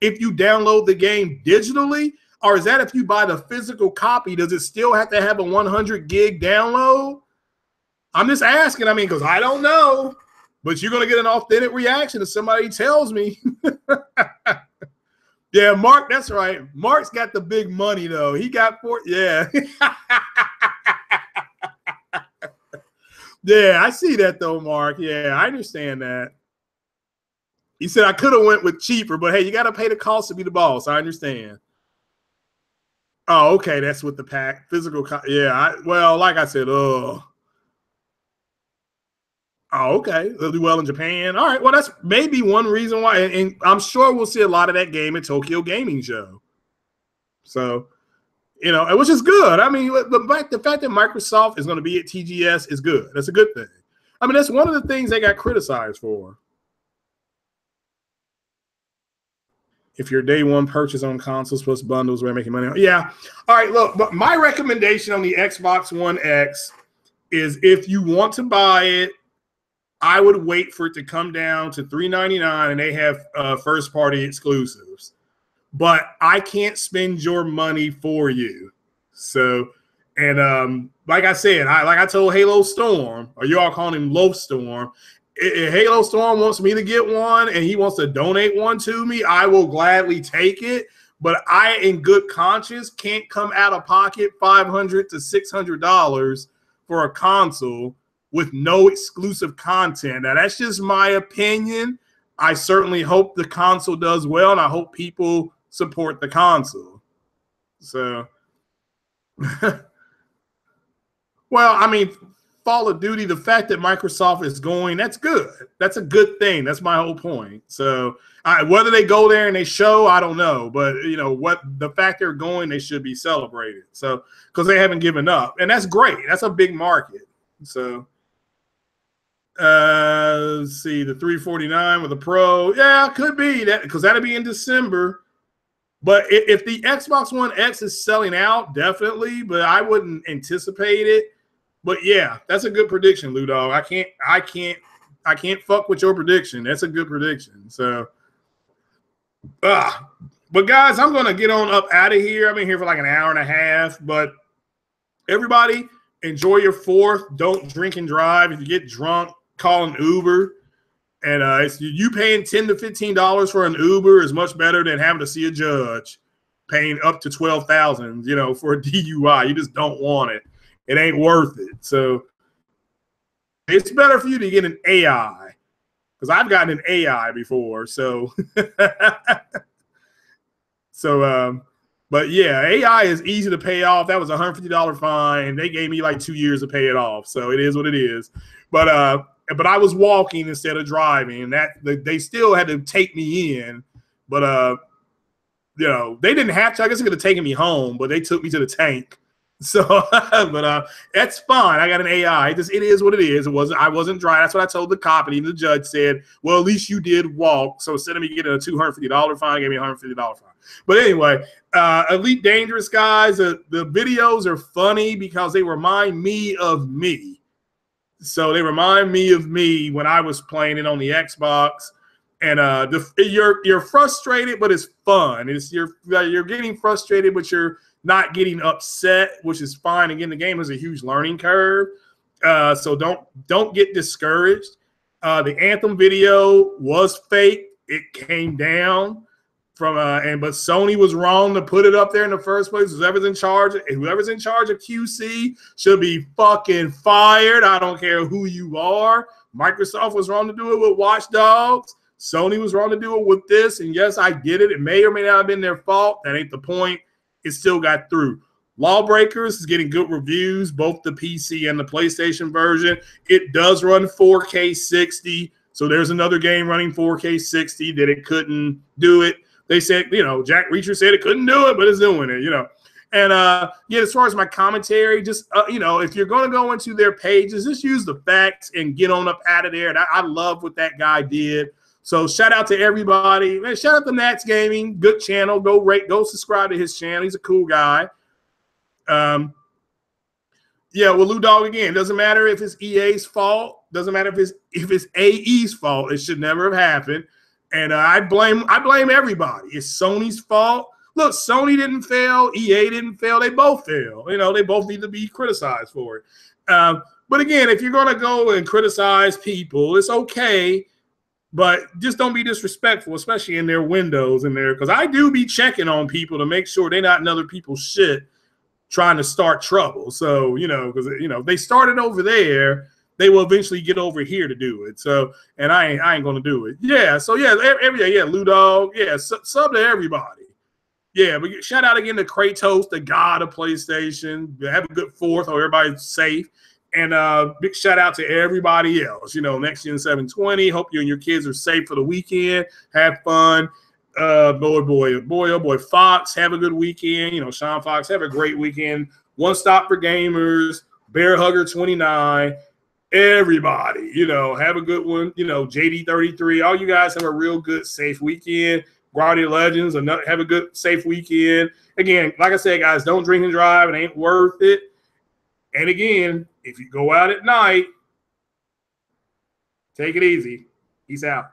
if you download the game digitally, or is that if you buy the physical copy? Does it still have to have a 100 gig download? I'm just asking. I mean, because I don't know, but you're gonna get an authentic reaction if somebody tells me. Yeah, Mark, that's right. Mark's got the big money, though. He got yeah. Yeah, I see that, though, Mark. Yeah, I understand that. He said I could have went with cheaper, but hey, you got to pay the cost to be the boss. I understand. Oh, okay. That's what the pack physical. Yeah. Well, like I said, oh, okay. They'll do well in Japan. All right. Well, that's maybe one reason why. And I'm sure we'll see a lot of that game at Tokyo Gaming Show. So, which is good. I mean, the fact that Microsoft is going to be at TGS is good. That's a good thing. I mean, that's one of the things they got criticized for. If your day one purchase on consoles plus bundles, we're making money. Yeah. All right. Look, but my recommendation on the Xbox One X is if you want to buy it, I would wait for it to come down to $399, and they have first party exclusives. But I can't spend your money for you. So, and like I said, like I told Halo Storm, or you all calling him Low Storm. If Halo Storm wants me to get one and he wants to donate one to me, I will gladly take it. But I, in good conscience, can't come out of pocket $500 to $600 for a console with no exclusive content. Now, that's just my opinion. I certainly hope the console does well, and I hope people support the console. So, well, I mean, Call of Duty, the fact that Microsoft is going, that's good. That's a good thing. That's my whole point. So whether they go there and they show, I don't know. But, what the fact they're going, they should be celebrated. So, because they haven't given up. And that's great. That's a big market. So, let's see, the 349 with the Pro. Yeah, could be that, because that'll be in December. But if the Xbox One X is selling out, definitely. But I wouldn't anticipate it. But yeah, that's a good prediction, Lou Dog. I can't fuck with your prediction. That's a good prediction. So, but guys, I'm gonna get on up out of here. I've been here for like an hour and a half. But everybody, enjoy your 4th. Don't drink and drive. If you get drunk, call an Uber. And it's you paying $10 to $15 for an Uber is much better than having to see a judge paying up to $12,000, for a DUI. You just don't want it. It ain't worth it. So it's better for you to get an AI, because I've gotten an AI before. So, but yeah, AI is easy to pay off. That was a $150 fine. They gave me like 2 years to pay it off. So it is what it is. But I was walking instead of driving, and that they still had to take me in. But they didn't have to. I guess they could have taken me home, but they took me to the tank. So, but that's fine. I got an AI. It is what it is. I wasn't driving. That's what I told the cop, and even the judge said, "Well, at least you did walk." So instead of me getting a $250 fine, gave me a $150 fine. But anyway, Elite Dangerous guys. The videos are funny because they remind me of me. So they remind me of me when I was playing it on the Xbox. And you're frustrated, but it's fun. You're getting frustrated, but you're not getting upset, which is fine. Again, the game is a huge learning curve, so don't get discouraged. The Anthem video was fake. It came down from but Sony was wrong to put it up there in the first place. Whoever's in charge of QC should be fucking fired. I don't care who you are. Microsoft was wrong to do it with Watch Dogs. Sony was wrong to do it with this. And yes, I get it. It may or may not have been their fault. That ain't the point. It still got through. Lawbreakers is getting good reviews, both the PC and the PlayStation version. It does run 4K 60. So there's another game running 4K 60 that it couldn't do it. They said, Jack Reacher said it couldn't do it, but it's doing it, And as far as my commentary, just if you're going to go into their pages, just use the facts and get on up out of there. And I love what that guy did. So shout out to everybody. Man, shout out to Nats Gaming. Good channel. Go subscribe to his channel. He's a cool guy. Well, Lou Dog again. Doesn't matter if it's EA's fault. Doesn't matter if it's AE's fault. It should never have happened. And I blame everybody. It's Sony's fault. Look, Sony didn't fail. EA didn't fail. They both fail. They both need to be criticized for it. But again, if you're going to go and criticize people, it's okay. But just don't be disrespectful, especially in their windows in there, because I do be checking on people to make sure they're not in other people's shit trying to start trouble. So, because, they started over there, they will eventually get over here to do it. So, and I ain't going to do it. Yeah. So, yeah, Ludog. Yeah. Sub to everybody. Yeah. But shout out again to Kratos, the god of PlayStation. Have a good 4th. Hope everybody's safe. And big shout out to everybody else. Next Gen 720. Hope you and your kids are safe for the weekend. Have fun. Boy, Fox, have a good weekend. Sean Fox, have a great weekend. One Stop for Gamers, Bear Hugger 29. Everybody, have a good one. JD33. All you guys have a real good, safe weekend. Guardian Legends, have a good, safe weekend. Again, like I said, guys, don't drink and drive. It ain't worth it. And again, if you go out at night, take it easy. Peace out.